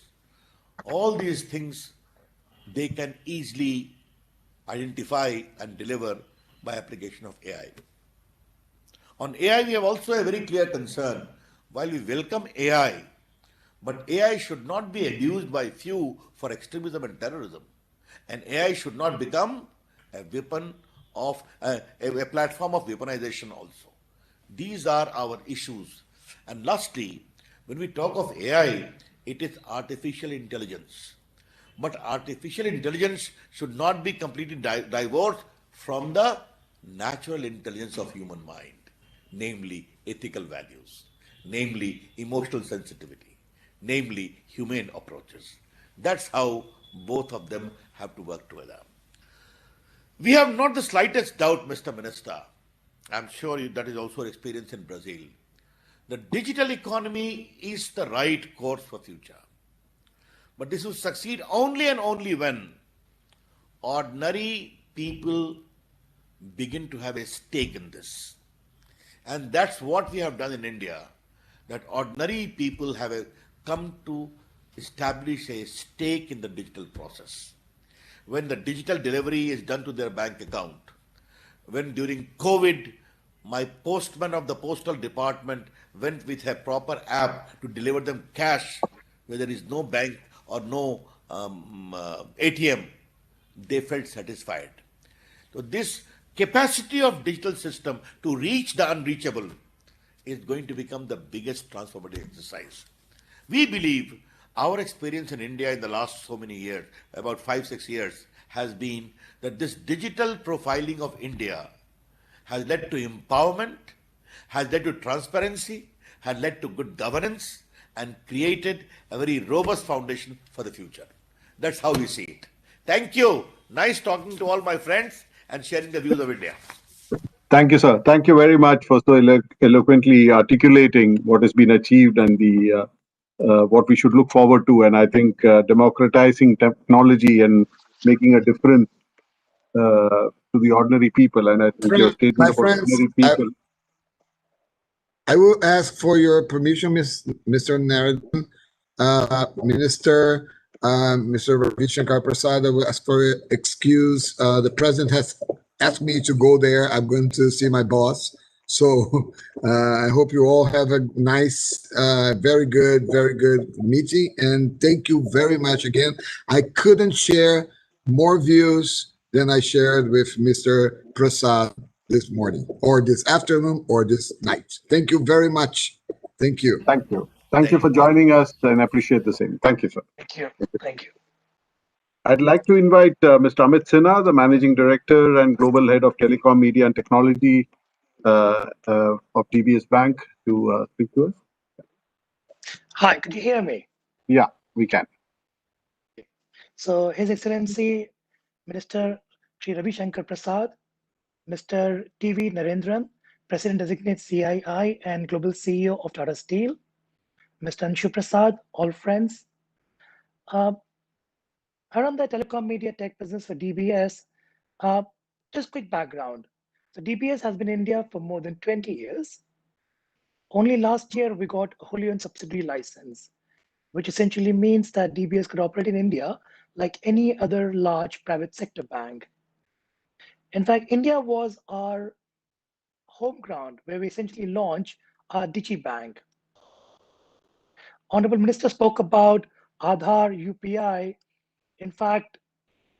All these things they can easily identify and deliver by application of AI. On AI, we have also a very clear concern. While we welcome AI, but AI should not be abused by few for extremism and terrorism. And AI should not become a weapon of a platform of weaponization also. These are our issues. And lastly, when we talk of AI, it is artificial intelligence. But artificial intelligence should not be completely divorced from the natural intelligence of human mind, namely ethical values, namely emotional sensitivity, namely humane approaches. That's how both of them have to work together. We have not the slightest doubt, Mr. Minister, I'm sure that is also experience in Brazil. The digital economy is the right course for future. But this will succeed only and only when ordinary people begin to have a stake in this. And that's what we have done in India, that ordinary people have come to establish a stake in the digital process. When the digital delivery is done to their bank account, when during COVID, my postman of the postal department went with a proper app to deliver them cash where there is no bank or no ATM, they felt satisfied. So this capacity of digital system to reach the unreachable is going to become the biggest transformative exercise. We believe our experience in India in the last so many years, about 5-6 years, has been that this digital profiling of India has led to empowerment, has led to transparency, has led to good governance, and created a very robust foundation for the future. That's how we see it. Thank you. Nice talking to all my friends and sharing the views of India. Thank you, sir. Thank you very much for so eloquently articulating what has been achieved and the what we should look forward to. And I think democratizing technology and making a difference to the ordinary people. And I think your statement My about friends, ordinary people. I will ask for your permission, Mr. Narendran, Minister, Mr. Ravishankar Prasad. I will ask for your excuse. The president has asked me to go there. I'm going to see my boss. So I hope you all have a nice, very good meeting. And thank you very much again. I couldn't share more views than I shared with Mr. Prasad this morning or this afternoon or this night. Thank you very much. Thank you. Thank you. Thank you for joining us and appreciate the same. Thank you, sir. Thank you. Thank you. I'd like to invite Mr. Amit Sinha, the Managing Director and Global Head of Telecom, Media and Technology of DBS Bank to speak to us. Hi, could you hear me? Yeah, we can. So, His Excellency Minister Shri Ravishankar Prasad, Mr. TV Narendran, President-designate CII and Global CEO of Tata Steel, Mr. Anshu Prasad, all friends. I run the telecom media tech business for DBS. Just quick background. So DBS has been in India for more than 20 years. Only last year, we got a wholly owned subsidiary license, which essentially means that DBS could operate in India like any other large private sector bank. In fact, India was our home ground where we essentially launched our Digi Bank. Honorable Minister spoke about Aadhaar, UPI. In fact,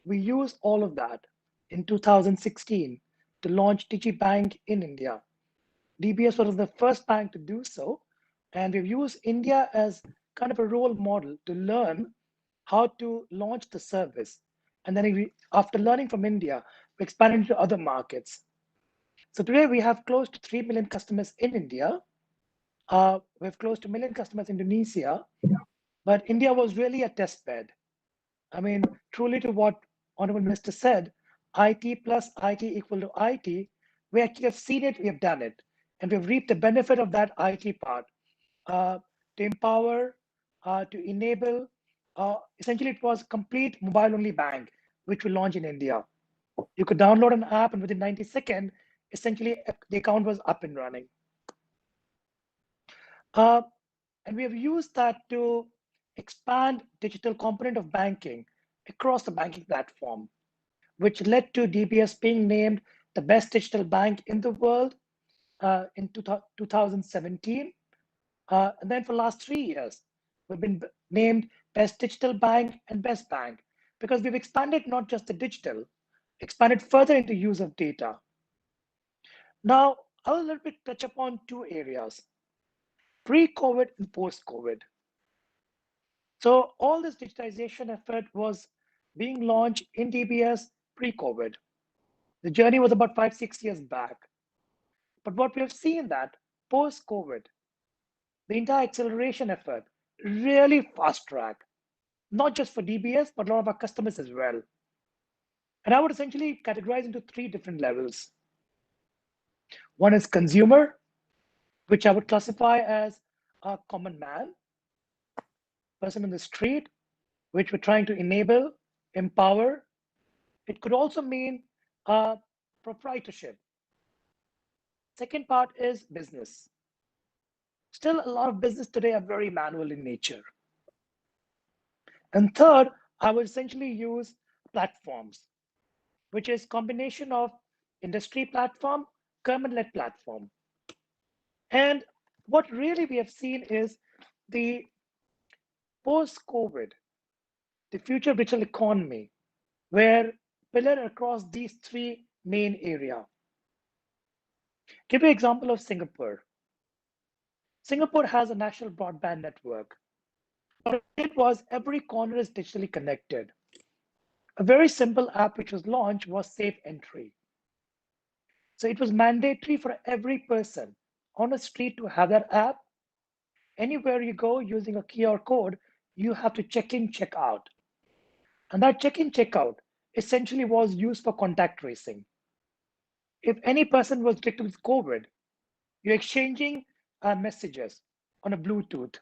we used all of that in 2016 to launch Digi Bank in India. DBS was the first bank to do so, and we've used India as kind of a role model to learn how to launch the service. And then after learning from India, we expanded into other markets. So today we have close to 3 million customers in India. We have close to 1 million customers in Indonesia, but India was really a test bed. I mean, truly to what Honorable Minister said, IT plus IT equal to IT, we actually have seen it, we have done it, and we've reaped the benefit of that IT part to empower, to enable. Essentially, it was a complete mobile-only bank, which we launched in India. You could download an app, and within 90 seconds, essentially, the account was up and running. And we have used that to expand digital component of banking across the banking platform, which led to DBS being named the best digital bank in the world in 2017. And then for the last 3 years, we've been named best digital bank and best bank because we've expanded not just the digital, expanded further into use of data. Now, I'll a little bit touch upon two areas, pre-COVID and post-COVID. So all this digitization effort was being launched in DBS pre-COVID. The journey was about 5-6 years back. But what we have seen that post-COVID, the entire acceleration effort really fast track, not just for DBS, but a lot of our customers as well. And I would essentially categorize into 3 different levels. One is consumer, which I would classify as a common man, person in the street, which we're trying to enable, empower. It could also mean proprietorship. Second part is business. Still, a lot of business today are very manual in nature. And third, I would essentially use platforms, which is combination of industry platform, government-led platform. And what really we have seen is the post-COVID, the future digital economy, where pillar across these 3 main area. Give you an example of Singapore. Singapore has a national broadband network. What it was, every corner is digitally connected. A very simple app which was launched was Safe Entry. So it was mandatory for every person on a street to have that app. Anywhere you go using a QR code, you have to check in, check out. And that check in, check out essentially was used for contact tracing. If any person was detected with COVID, you're exchanging messages on a Bluetooth.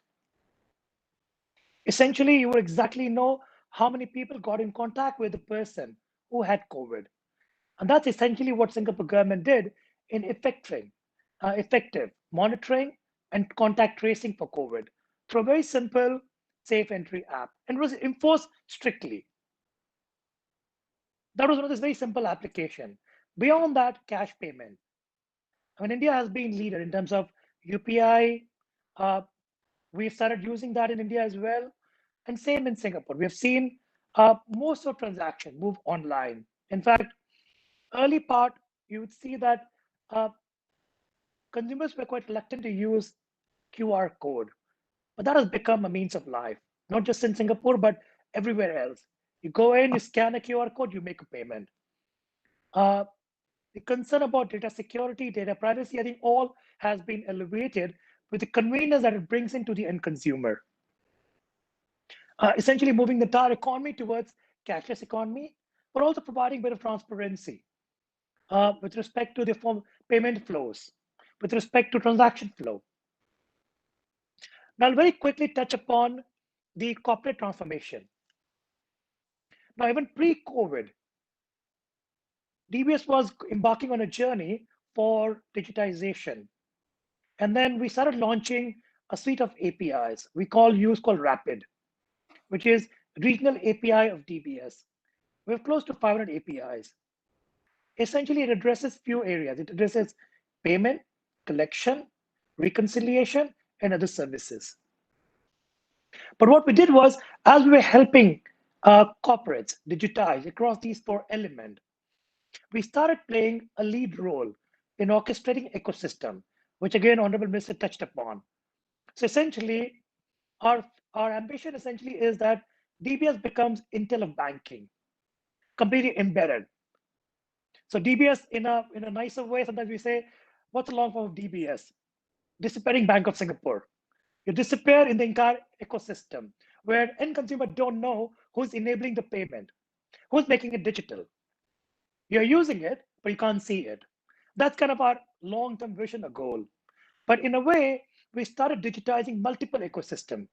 Essentially, you would exactly know how many people got in contact with the person who had COVID. And that's essentially what Singapore government did in effective monitoring and contact tracing for COVID through a very simple Safe Entry app, and was enforced strictly. That was one of this very simple application. Beyond that, cash payment. I mean, India has been leader in terms of UPI. We've started using that in India as well. And same in Singapore. We have seen most of transaction move online. In fact, early part, you would see that consumers were quite reluctant to use QR code, but that has become a means of life, not just in Singapore, but everywhere else. You go in, you scan a QR code, you make a payment. The concern about data security, data privacy, I think all has been elevated with the convenience that it brings into the end consumer. Essentially moving the entire economy towards cashless economy, but also providing a bit of transparency with respect to the form payment flows, with respect to transaction flow. Now I'll very quickly touch upon the corporate transformation. Now, even pre-COVID, DBS was embarking on a journey for digitization. And then we started launching a suite of APIs we use called Rapid, which is regional API of DBS. We have close to 500 APIs. Essentially, it addresses few areas. It addresses payment, collection, reconciliation, and other services. But what we did was, as we were helping corporates digitize across these 4 elements, we started playing a lead role in orchestrating ecosystem, which again, Honorable Minister touched upon. So essentially, our ambition essentially is that DBS becomes Intel of banking, completely embedded. So DBS, in a nicer way, sometimes we say, what's the long form of DBS? Disappearing Bank of Singapore. You disappear in the entire ecosystem where end consumer don't know who's enabling the payment, who's making it digital. You're using it, but you can't see it. That's kind of our long-term vision or goal. But in a way, we started digitizing multiple ecosystems,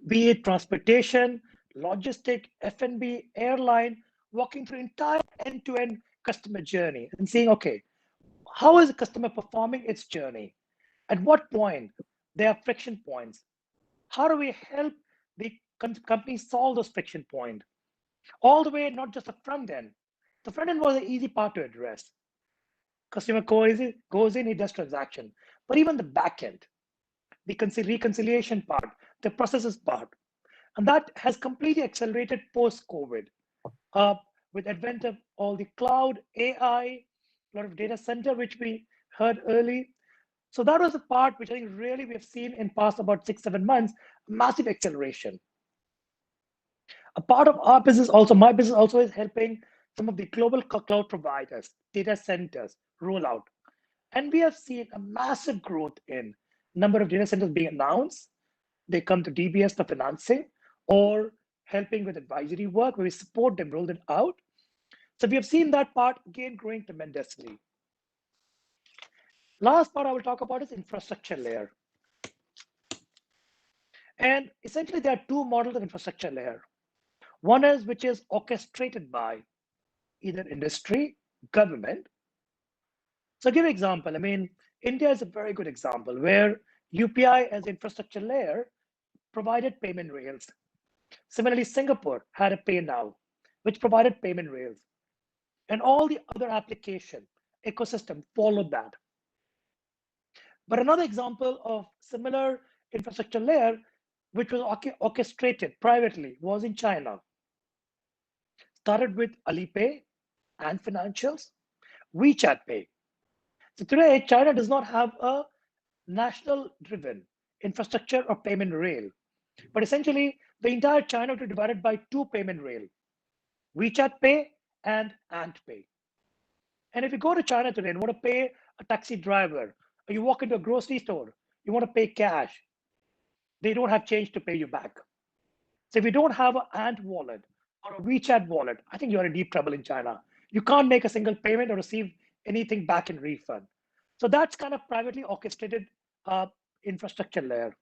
be it transportation, logistic, F&B, airline, walking through entire end-to-end customer journey and seeing, okay, how is the customer performing its journey? At what point there are friction points? How do we help the company solve those friction points? All the way, not just the front end. The front end was an easy part to address. Customer goes in, he does transaction. But even the back end, the reconciliation part, the processes part, and that has completely accelerated post-COVID with advent of all the cloud, AI, a lot of data center, which we heard early. So that was the part which I think really we have seen in past about 6-7 months, massive acceleration. A part of our business also, my business also is helping some of the global cloud providers, data centers roll out. And we have seen a massive growth in number of data centers being announced. They come to DBS for financing or helping with advisory work where we support them, roll it out. So we have seen that part again growing tremendously. Last part I will talk about is infrastructure layer. And essentially there are 2 models of infrastructure layer. One is which is orchestrated by either industry, government. So I'll give an example. I mean, India is a very good example where UPI as infrastructure layer provided payment rails. Similarly, Singapore had a Pay Now, which provided payment rails. And all the other application ecosystem followed that. But another example of similar infrastructure layer, which was orchestrated privately, was in China. Started with Alipay, and financials? WeChat Pay. So today, China does not have a national-driven infrastructure or payment rail, but essentially the entire China would be divided by two payment rails: WeChat Pay and Ant Pay. And if you go to China today and want to pay a taxi driver, or you walk into a grocery store, you want to pay cash, they don't have change to pay you back. So if you don't have an Ant wallet or a WeChat wallet, I think you're in deep trouble in China. You can't make a single payment or receive anything back in refund. So that's kind of privately orchestrated infrastructure layer.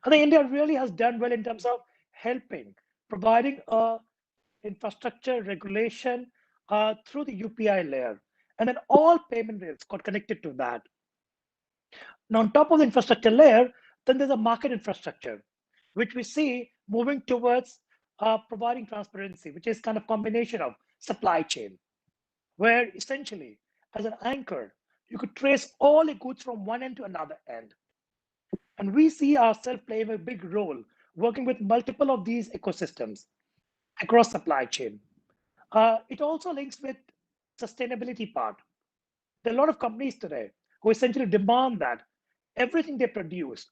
I think India really has done well in terms of helping, providing a infrastructure regulation through the UPI layer. And then all payment rails got connected to that. Now, on top of the infrastructure layer, then there's a market infrastructure, which we see moving towards providing transparency, which is kind of combination of supply chain, where essentially, as an anchor, you could trace all the goods from one end to another end. And we see ourselves playing a big role, working with multiple of these ecosystems across supply chain. It also links with sustainability part. There are a lot of companies today who essentially demand that everything they produce,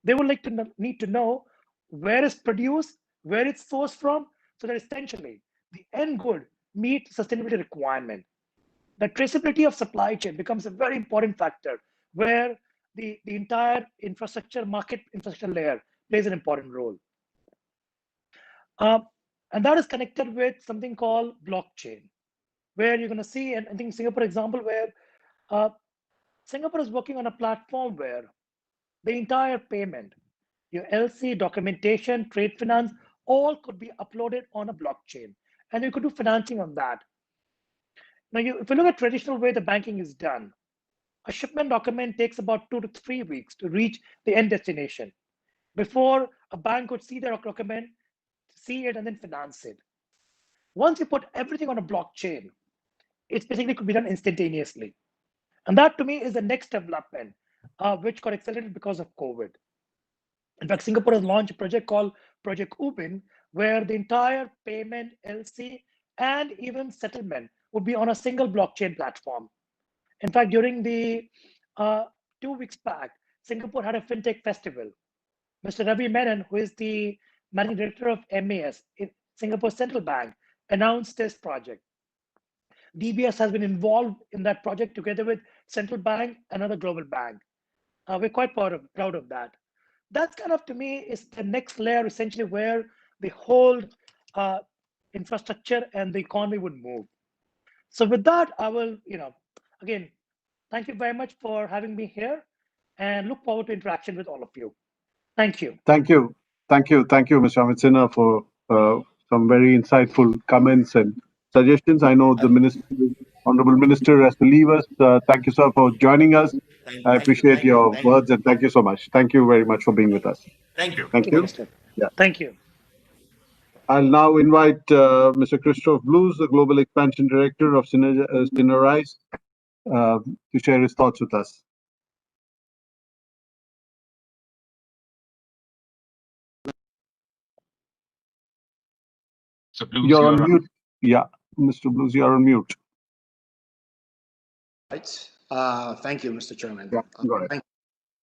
they would like to need to know where it's produced, where it's sourced from, so that essentially the end good meets sustainability requirement. The traceability of supply chain becomes a very important factor where the entire infrastructure, market infrastructure layer plays an important role. And that is connected with something called blockchain, where you're going to see, and I think Singapore example, where Singapore is working on a platform where the entire payment, your LC, documentation, trade finance, all could be uploaded on a blockchain. And you could do financing on that. Now, if you look at traditional way the banking is done, a shipment document takes about 2 to 3 weeks to reach the end destination before a bank could see the document, see it, and then finance it. Once you put everything on a blockchain, it basically could be done instantaneously. And that to me is the next development, which got accelerated because of COVID. In fact, Singapore has launched a project called Project Ubin, where the entire payment, LC, and even settlement would be on a single blockchain platform. In fact, during the 2 weeks back, Singapore had a fintech festival. Mr. Ravi Menon, who is the managing director of MAS, Singapore Central Bank, announced this project. DBS has been involved in that project together with Central Bank and another global bank. We're quite proud of that. That's kind of, to me, is the next layer, essentially, where the whole infrastructure and the economy would move. So with that, I will, again, thank you very much for having me here and look forward to interaction with all of you. Thank you. Thank you. Thank you, Mr. Amit Sinha, for some very insightful comments and suggestions. I know the Honorable Minister has to leave us. Thank you, sir, for joining us. I appreciate your words and thank you so much. Thank you very much for being with us. Thank you. Thank you. Yeah. Thank you. I'll now invite Mr. Christoph Blues, the Global Expansion Director of Synerise, to share his thoughts with us. So Blues, you're on mute. Yeah, Mr. Blues, you're on mute. Right. Thank you, Mr. Chairman. Yeah, go ahead.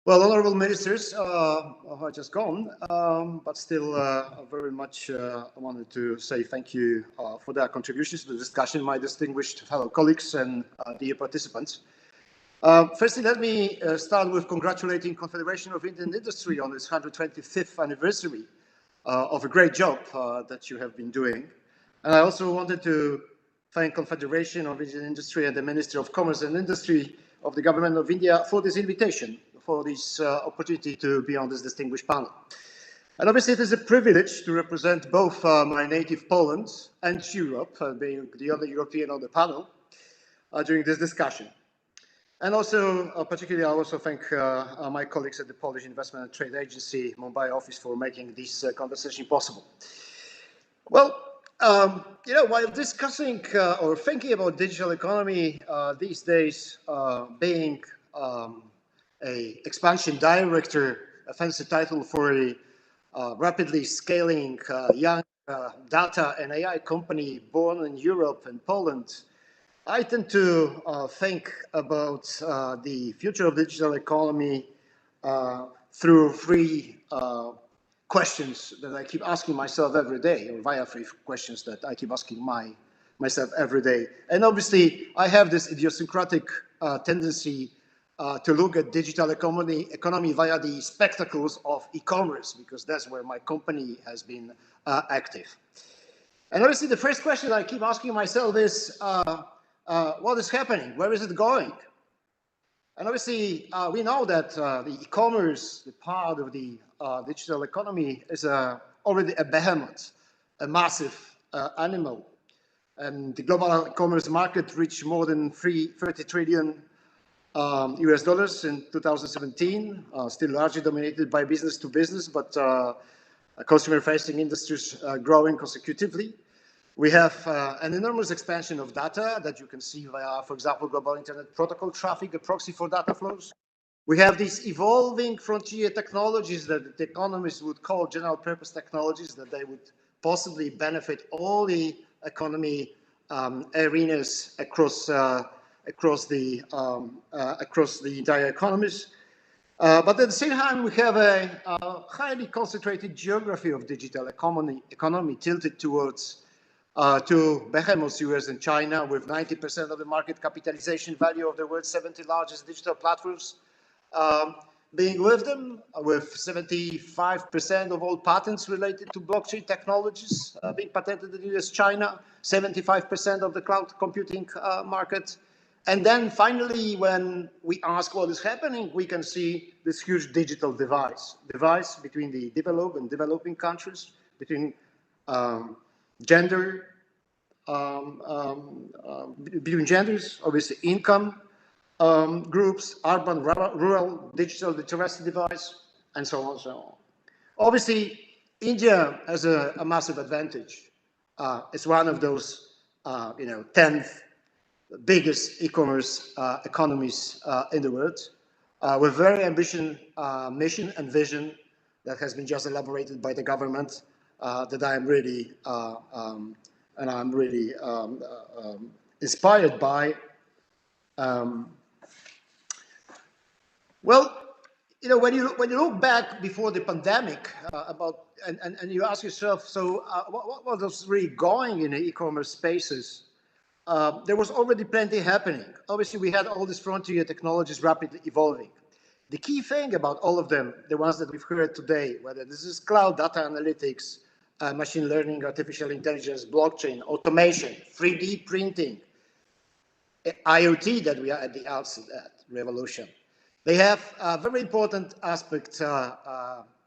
Well, honorable ministers who are just gone, but still very much wanted to say thank you for their contributions to the discussion, my distinguished fellow colleagues and dear participants. Firstly, let me start with congratulating Confederation of Indian Industry on its 125th anniversary of a great job that you have been doing. And I also wanted to thank Confederation of Indian Industry and the Ministry of Commerce and Industry of the Government of India for this invitation, for this opportunity to be on this distinguished panel. And obviously it is a privilege to represent both my native Poland and Europe, being the other European on the panel, during this discussion. And also, particularly, I also thank my colleagues at the Polish Investment and Trade Agency, Mumbai office, for making this conversation possible. Well, while discussing or thinking about digital economy these days, being a expansion director, a fancy title for a rapidly scaling young data and AI company born in Europe and Poland, I tend to think about the future of digital economy through three questions that I keep asking myself every day, or via three questions that I keep asking myself every day. And obviously, I have this idiosyncratic tendency to look at digital economy via the spectacles of e-commerce, because that's where my company has been active. And obviously, the first question I keep asking myself is, what is happening? Where is it going? And obviously, we know that the e-commerce, the part of the digital economy, is already a behemoth, a massive animal. And the global e-commerce market reached more than 30 trillion US dollars in 2017, still largely dominated by business to business, but consumer-facing industries growing consecutively. We have an enormous expansion of data that you can see via, for example, global internet protocol traffic, a proxy for data flows. We have these evolving frontier technologies that the economists would call general purpose technologies, that they would possibly benefit all the economy arenas across the entire economies. But at the same time, we have a highly concentrated geography of digital economy tilted towards to behemoths, US and China, with 90% of the market capitalization value of the world's 70 largest digital platforms being with them, with 75% of all patents related to blockchain technologies being patented in US, China, 75% of the cloud computing market. And then finally, when we ask what is happening, we can see this huge digital divide between the developed and developing countries, between between genders, obviously income groups, urban, rural, digital literacy device, and so on and so on. Obviously, India has a massive advantage. It's one of those, 10th biggest e-commerce economies in the world, with very ambitious mission and vision that has been just elaborated by the government, that I'm really inspired by. Well, when you look back before the pandemic and you ask yourself, so what was really going in the e-commerce spaces? There was already plenty happening. Obviously, we had all these frontier technologies rapidly evolving. The key thing about all of them, the ones that we've heard today, whether this is cloud data analytics, machine learning, artificial intelligence, blockchain, automation, 3D printing, IoT, that we are at the outset at, revolution. They have very important aspects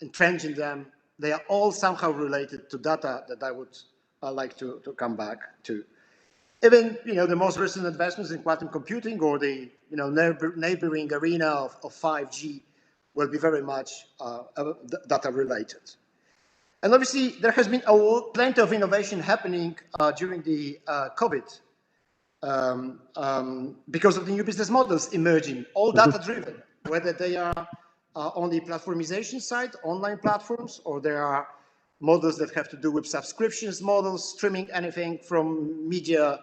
entrenched in them. They are all somehow related to data that I would like to come back to. Even the most recent advancements in quantum computing or the neighboring arena of 5G will be very much data related. And obviously, there has been plenty of innovation happening during the COVID because of the new business models emerging, all data-driven, whether they are on the platformization side, online platforms, or there are models that have to do with subscriptions models, streaming anything from media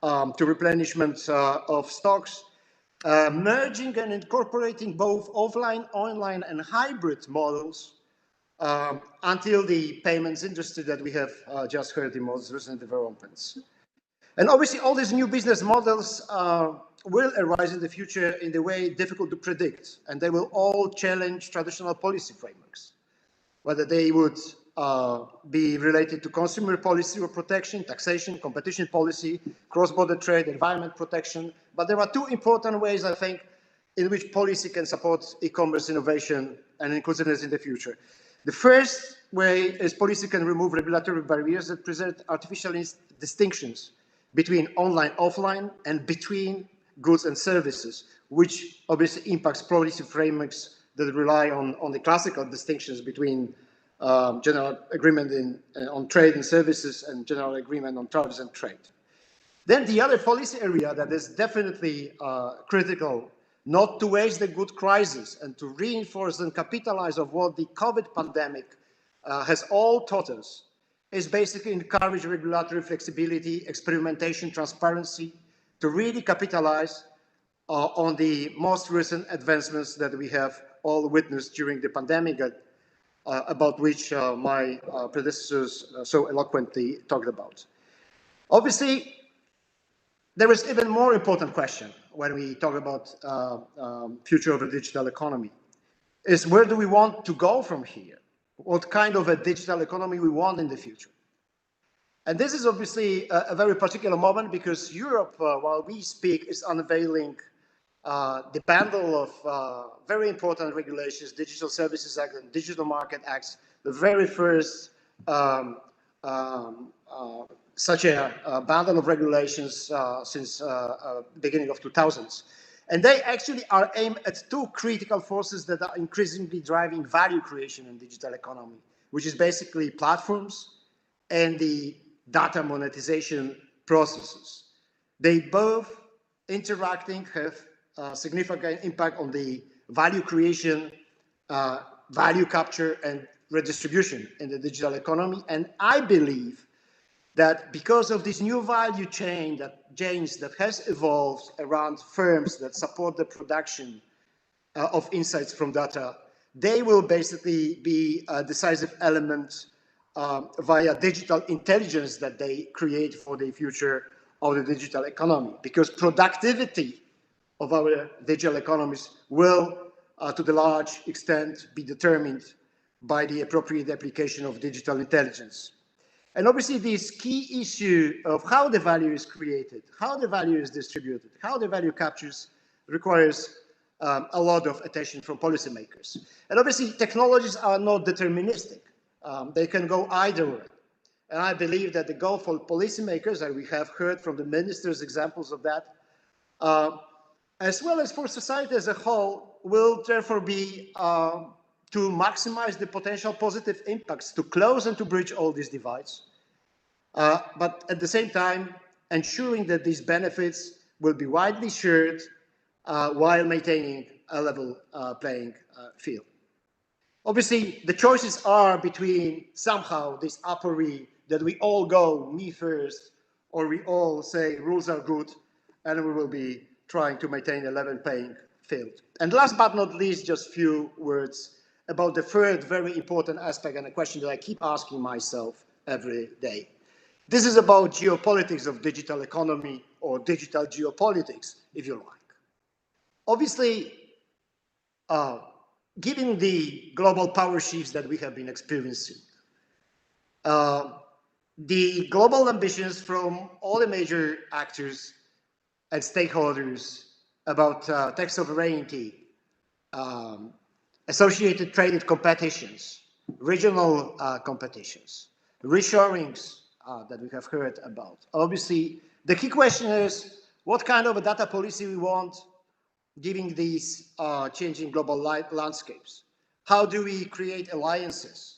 to replenishment of stocks, merging and incorporating both offline, online, and hybrid models until the payments industry that we have just heard the most recent developments. And obviously, all these new business models will arise in the future in the way difficult to predict, and they will all challenge traditional policy frameworks, whether they would be related to consumer policy or protection, taxation, competition policy, cross-border trade, environment protection. But there are two important ways, I think, in which policy can support e-commerce innovation and inclusiveness in the future. The first way is policy can remove regulatory barriers that present artificial distinctions between online, offline, and between goods and services, which obviously impacts policy frameworks that rely on the classical distinctions between general agreement on trade and services and general agreement on tariffs and trade. Then the other policy area that is definitely critical, not to waste the good crisis and to reinforce and capitalize on what the COVID pandemic has all taught us is basically encourage regulatory flexibility, experimentation, transparency to really capitalize on the most recent advancements that we have all witnessed during the pandemic, about which my predecessors so eloquently talked about. Obviously, there is even more important question when we talk about future of the digital economy, is where do we want to go from here? What kind of a digital economy we want in the future? And this is obviously a very particular moment because Europe, while we speak, is unveiling the bundle of very important regulations, Digital Services Act and Digital Market Acts, the very first such a bundle of regulations since beginning of 2000s. And they actually are aimed at two critical forces that are increasingly driving value creation in digital economy, which is basically platforms and the data monetization processes. They both interacting have significant impact on the value creation, value capture, and redistribution in the digital economy. And I believe that because of this new value chain that has evolved around firms that support the production of insights from data, they will basically be a decisive element via digital intelligence that they create for the future of the digital economy. Because productivity of our digital economies will, to the large extent, be determined by the appropriate application of digital intelligence. And obviously, this key issue of how the value is created, how the value is distributed, how the value captures requires a lot of attention from policymakers. And obviously, technologies are not deterministic. They can go either way. And I believe that the goal for policymakers, and we have heard from the ministers examples of that, as well as for society as a whole, will therefore be to maximize the potential positive impacts, to close and to bridge all these divides, but at the same time, ensuring that these benefits will be widely shared while maintaining a level playing field. Obviously, the choices are between somehow this apory that we all go me first, or we all say rules are good, and we will be trying to maintain a level playing field. And last but not least, just few words about the third very important aspect and a question that I keep asking myself every day. This is about geopolitics of digital economy, or digital geopolitics, if you like. Obviously, given the global power shifts that we have been experiencing, the global ambitions from all the major actors and stakeholders about tech sovereignty, associated traded competitions, regional competitions, reshoring that we have heard about. Obviously, the key question is what kind of a data policy we want given these changing global landscapes. How do we create alliances?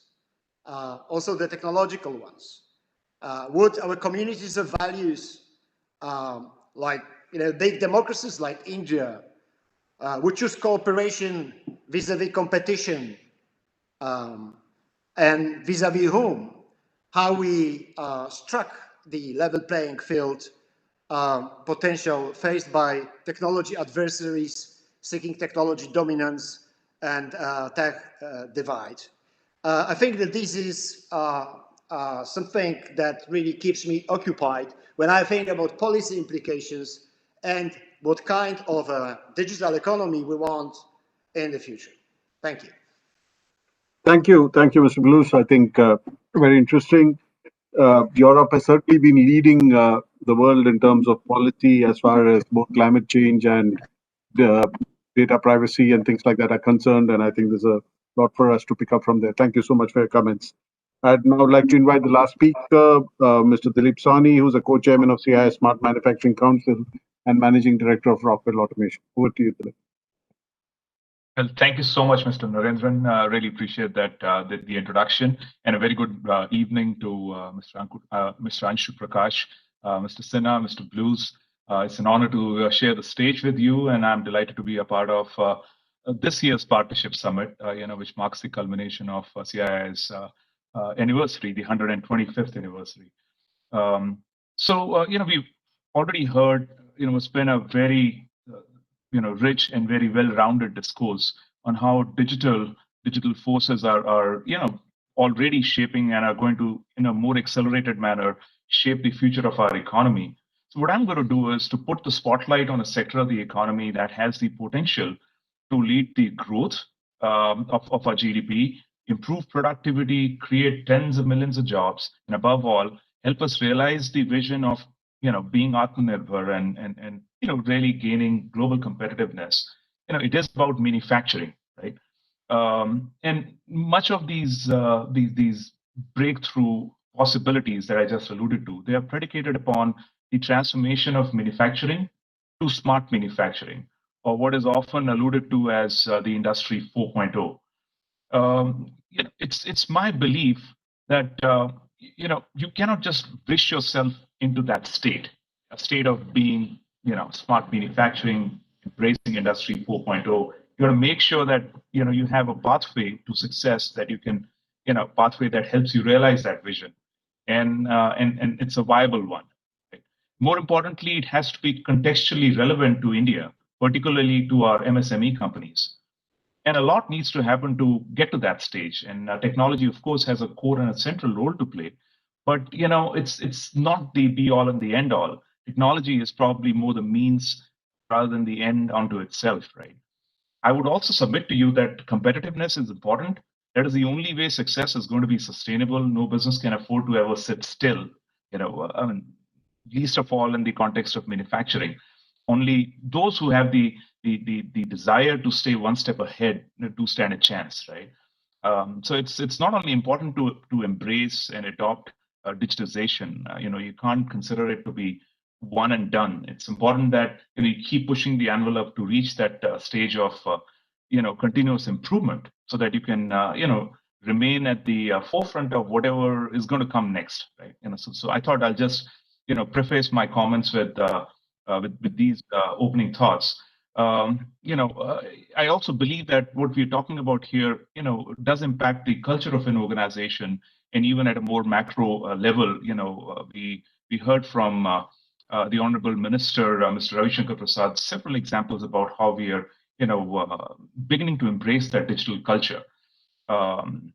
Also the technological ones. Would our communities of values, like big democracies like India, would choose cooperation vis-a-vis competition, and vis-a-vis whom? How we struck the level playing field potential faced by technology adversaries seeking technology dominance and tech divide. I think that this is something that really keeps me occupied when I think about policy implications and what kind of a digital economy we want in the future. Thank you. Thank you, Mr. Blues. I think very interesting. Europe has certainly been leading the world in terms of policy as far as both climate change and data privacy and things like that are concerned. And I think there's a lot for us to pick up from there. Thank you so much for your comments. I'd now like to invite the last speaker, Mr. Dilip Sawhney, who's a co-chairman of CII Smart Manufacturing Council and managing director of Rockwell Automation. Over to you, Dilip. Well, thank you so much, Mr. Narendran. Really appreciate that the introduction, and a very good evening to Mr. Anshu Prakash, Mr. Sinha, Mr. Blues. It's an honor to share the stage with you, and I'm delighted to be a part of this year's Partnership Summit, which marks the culmination of CII's anniversary, the 125th anniversary. We've already heard, it's been a very, rich and very well-rounded discourse on how digital forces are already shaping and are going to, in a more accelerated manner, shape the future of our economy. So what I'm going to do is to put the spotlight on a sector of the economy that has the potential to lead the growth of our GDP, improve productivity, create tens of millions of jobs, and above all, help us realize the vision of being Atmanirbhar and really gaining global competitiveness. It is about manufacturing, right? And much of these breakthrough possibilities that I just alluded to, they are predicated upon the transformation of manufacturing to smart manufacturing, or what is often alluded to as the Industry 4.0. It's my belief that you cannot just wish yourself into that state, a state of being smart manufacturing, embracing Industry 4.0. You got to make sure that you have a pathway to success that you can pathway that helps you realize that vision, and it's a viable one. Right? More importantly, it has to be contextually relevant to India, particularly to our MSME companies. And a lot needs to happen to get to that stage. And technology, of course, has a core and a central role to play. But it's not the be all and the end all. Technology is probably more the means rather than the end unto itself, right? I would also submit to you that competitiveness is important. That is the only way success is going to be sustainable. No business can afford to ever sit still. Least of all in the context of manufacturing. Only those who have the desire to stay one step ahead do stand a chance, right? So it's not only important to embrace and adopt digitization. You can't consider it to be one and done. It's important that you keep pushing the envelope to reach that stage of continuous improvement, so that you can remain at the forefront of whatever is going to come next, right? So I thought I'll just preface my comments with these opening thoughts. I also believe that what we're talking about here, does impact the culture of an organization, and even at a more macro level. We heard from the Honorable Minister, Mr. Ravishankar Prasad, several examples about how we are, beginning to embrace that digital culture. Let's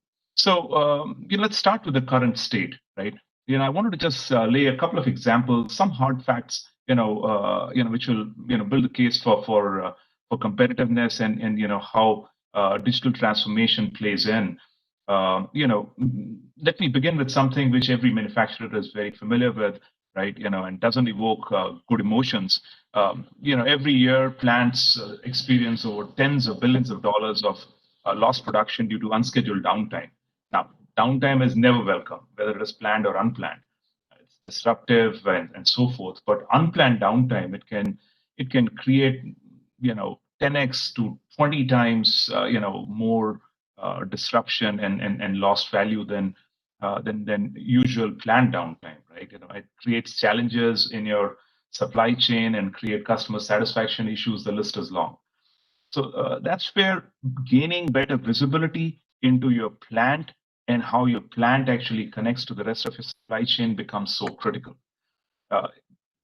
start with the current state, right? I wanted to just lay a couple of examples, some hard facts, which will, build the case for competitiveness and how digital transformation plays in. Let me begin with something which every manufacturer is very familiar with, right? And doesn't evoke good emotions. Every year plants experience over tens of billions of dollars of lost production due to unscheduled downtime. Now, downtime is never welcome, whether it is planned or unplanned. It's disruptive and so forth. But unplanned downtime, it can create 10x to 20 times more disruption and lost value than usual planned downtime, right? It creates challenges in your supply chain and create customer satisfaction issues. The list is long. So that's where gaining better visibility into your plant and how your plant actually connects to the rest of your supply chain becomes so critical.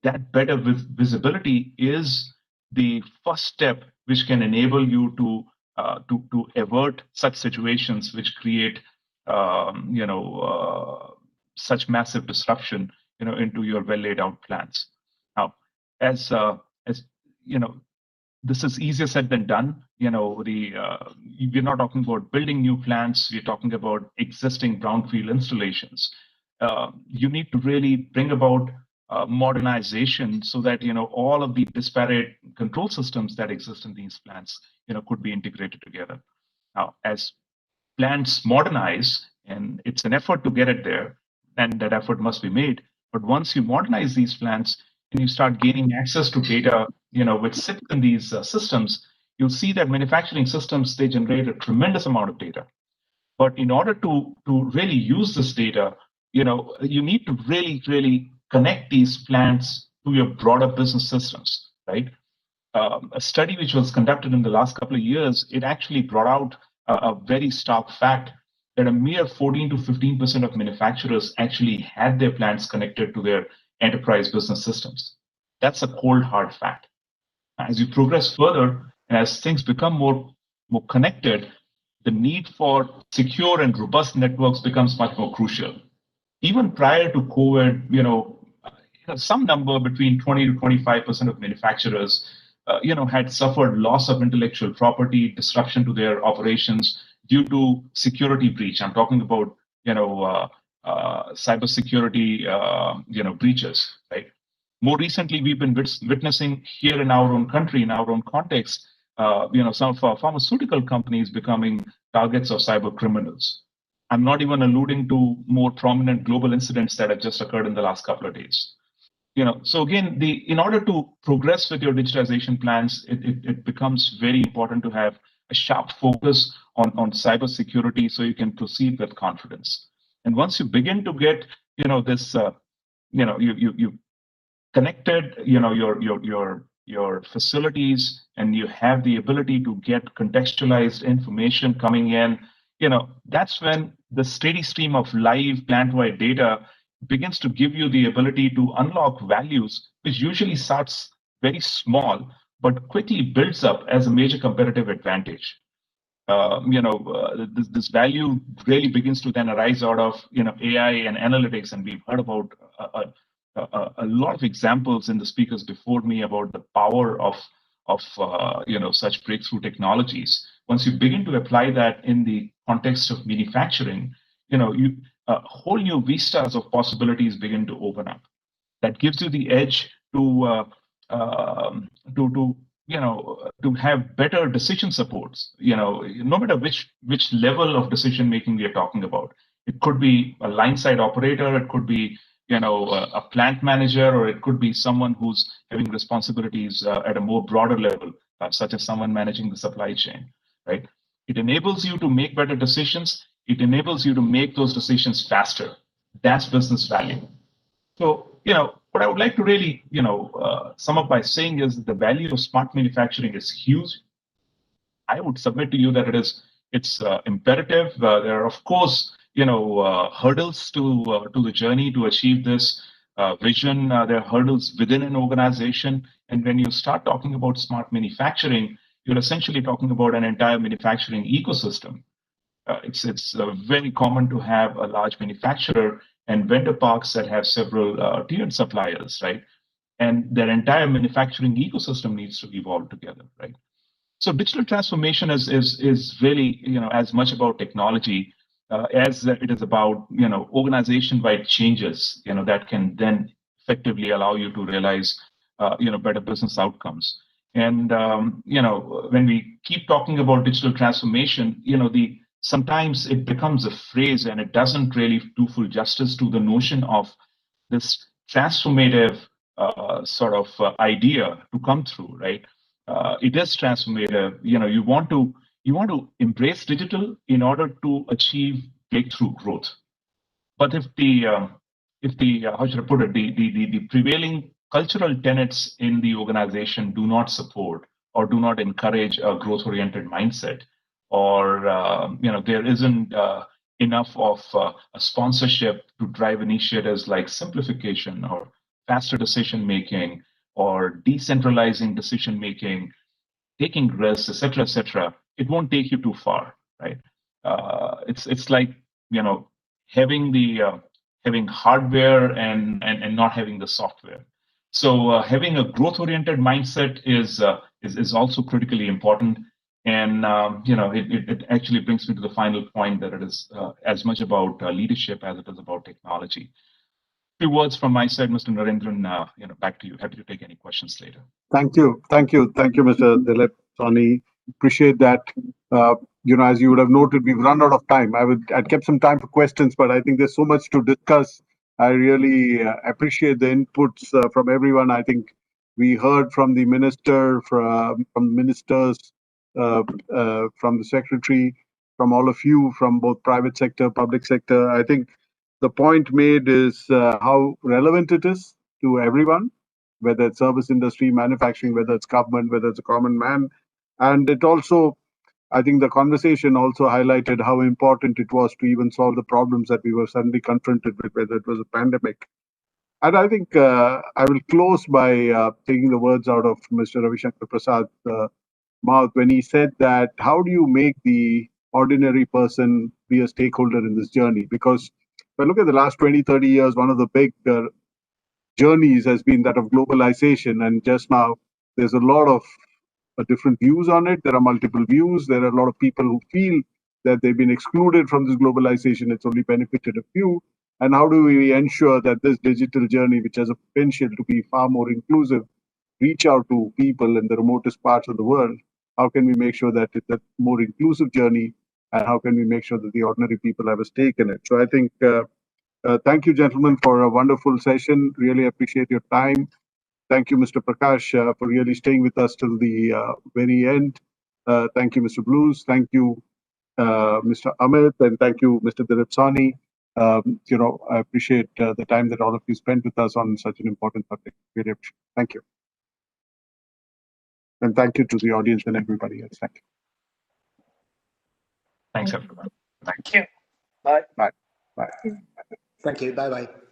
That better visibility is the first step which can enable you to avert such situations which create such massive disruption into your well laid out plans. Now, as this is easier said than done. We're not talking about building new plants. We're talking about existing brownfield installations. You need to really bring about modernization so that all of the disparate control systems that exist in these plants could be integrated together. Now, as plants modernize, and it's an effort to get it there, and that effort must be made. But once you modernize these plants and you start gaining access to data, which sits in these systems, you'll see that manufacturing systems, they generate a tremendous amount of data. But in order to really use this data, you need to really connect these plants to your broader business systems, right? A study which was conducted in the last couple of years, it actually brought out a very stark fact that a mere 14 to 15% of manufacturers actually had their plants connected to their enterprise business systems. That's a cold, hard fact. As you progress further, and as things become more connected, the need for secure and robust networks becomes much more crucial. Even prior to COVID, some number between 20 to 25% of manufacturers, had suffered loss of intellectual property, disruption to their operations due to security breach. I'm talking about, cybersecurity, breaches, right? More recently, we've been witnessing here in our own country, in our own context, some of our pharmaceutical companies becoming targets of cyber criminals. I'm not even alluding to more prominent global incidents that have just occurred in the last couple of days. So again, in order to progress with your digitization plans, it becomes very important to have a sharp focus on cybersecurity so you can proceed with confidence. And once you begin to get, this, you connected, your facilities, and you have the ability to get contextualized information coming in, that's when the steady stream of live plant-wide data begins to give you the ability to unlock values, which usually starts very small, but quickly builds up as a major competitive advantage. This value really begins to then arise out of, AI and analytics, and we've heard about a lot of examples in the speakers before me about the power of such breakthrough technologies. Once you begin to apply that in the context of manufacturing, whole new vistas of possibilities begin to open up. That gives you the edge to have better decision supports. No matter which level of decision making we are talking about. It could be a line side operator. It could be a plant manager, or it could be someone who's having responsibilities at a more broader level, such as someone managing the supply chain, right? It enables you to make better decisions. It enables you to make those decisions faster. That's business value. So, what I would like to really, sum up by saying is the value of smart manufacturing is huge. I would submit to you that it's imperative. There are, of course, hurdles to the journey to achieve this vision. There are hurdles within an organization. And when you start talking about smart manufacturing, you're essentially talking about an entire manufacturing ecosystem. It's very common to have a large manufacturer and vendor parks that have several tiered suppliers, right? And their entire manufacturing ecosystem needs to evolve together, right? So digital transformation is really, as much about technology as it is about, organization-wide changes, that can then effectively allow you to realize, better business outcomes. And, when we keep talking about digital transformation, sometimes it becomes a phrase and it doesn't really do full justice to the notion of this transformative sort of idea to come through, right? It is transformative. You want to embrace digital in order to achieve breakthrough growth. But if the how should I put it, the prevailing cultural tenets in the organization do not support or do not encourage a growth-oriented mindset, or there isn't enough of a sponsorship to drive initiatives like simplification or faster decision making or decentralizing decision making, taking risks, etc., it won't take you too far, right? It's like having hardware and not having the software. So having a growth-oriented mindset is also critically important. And it actually brings me to the final point that it is as much about leadership as it is about technology. A few words from my side, Mr. Narendran. Back to you. Happy to take any questions later. Thank you, Mr. Dilip Soni. Appreciate that. As you would have noted, we've run out of time. I'd kept some time for questions, but I think there's so much to discuss. I really appreciate the inputs from everyone. I think we heard from the minister, from ministers, from the secretary, from all of you, from both private sector, public sector. I think the point made is how relevant it is to everyone, whether it's service industry, manufacturing, whether it's government, whether it's a common man. And it also I think the conversation also highlighted how important it was to even solve the problems that we were suddenly confronted with, whether it was a pandemic. And I think I will close by taking the words out of Mr. Ravishankar Prasad's mouth when he said that, how do you make the ordinary person be a stakeholder in this journey? Because if I look at the last 20, 30 years, one of the big journeys has been that of globalization. And just now, there's a lot of different views on it. There are multiple views. There are a lot of people who feel that they've been excluded from this globalization. It's only benefited a few. And how do we ensure that this digital journey, which has a potential to be far more inclusive, reach out to people in the remotest parts of the world? How can we make sure that it's a more inclusive journey? And how can we make sure that the ordinary people have a stake in it? So I think, thank you, gentlemen, for a wonderful session. Really appreciate your time. Thank you, Mr. Prakash, for really staying with us till the very end. Thank you, Mr. Blues. Thank you, Mr. Amit, and thank you, Mr. Dilip Sani. I appreciate the time that all of you spent with us on such an important subject. Really appreciate it. Thank you. And thank you to the audience and everybody else. Thank you. Thanks, everyone. Thank you. Bye. Bye. Bye. Thank you. Bye-bye.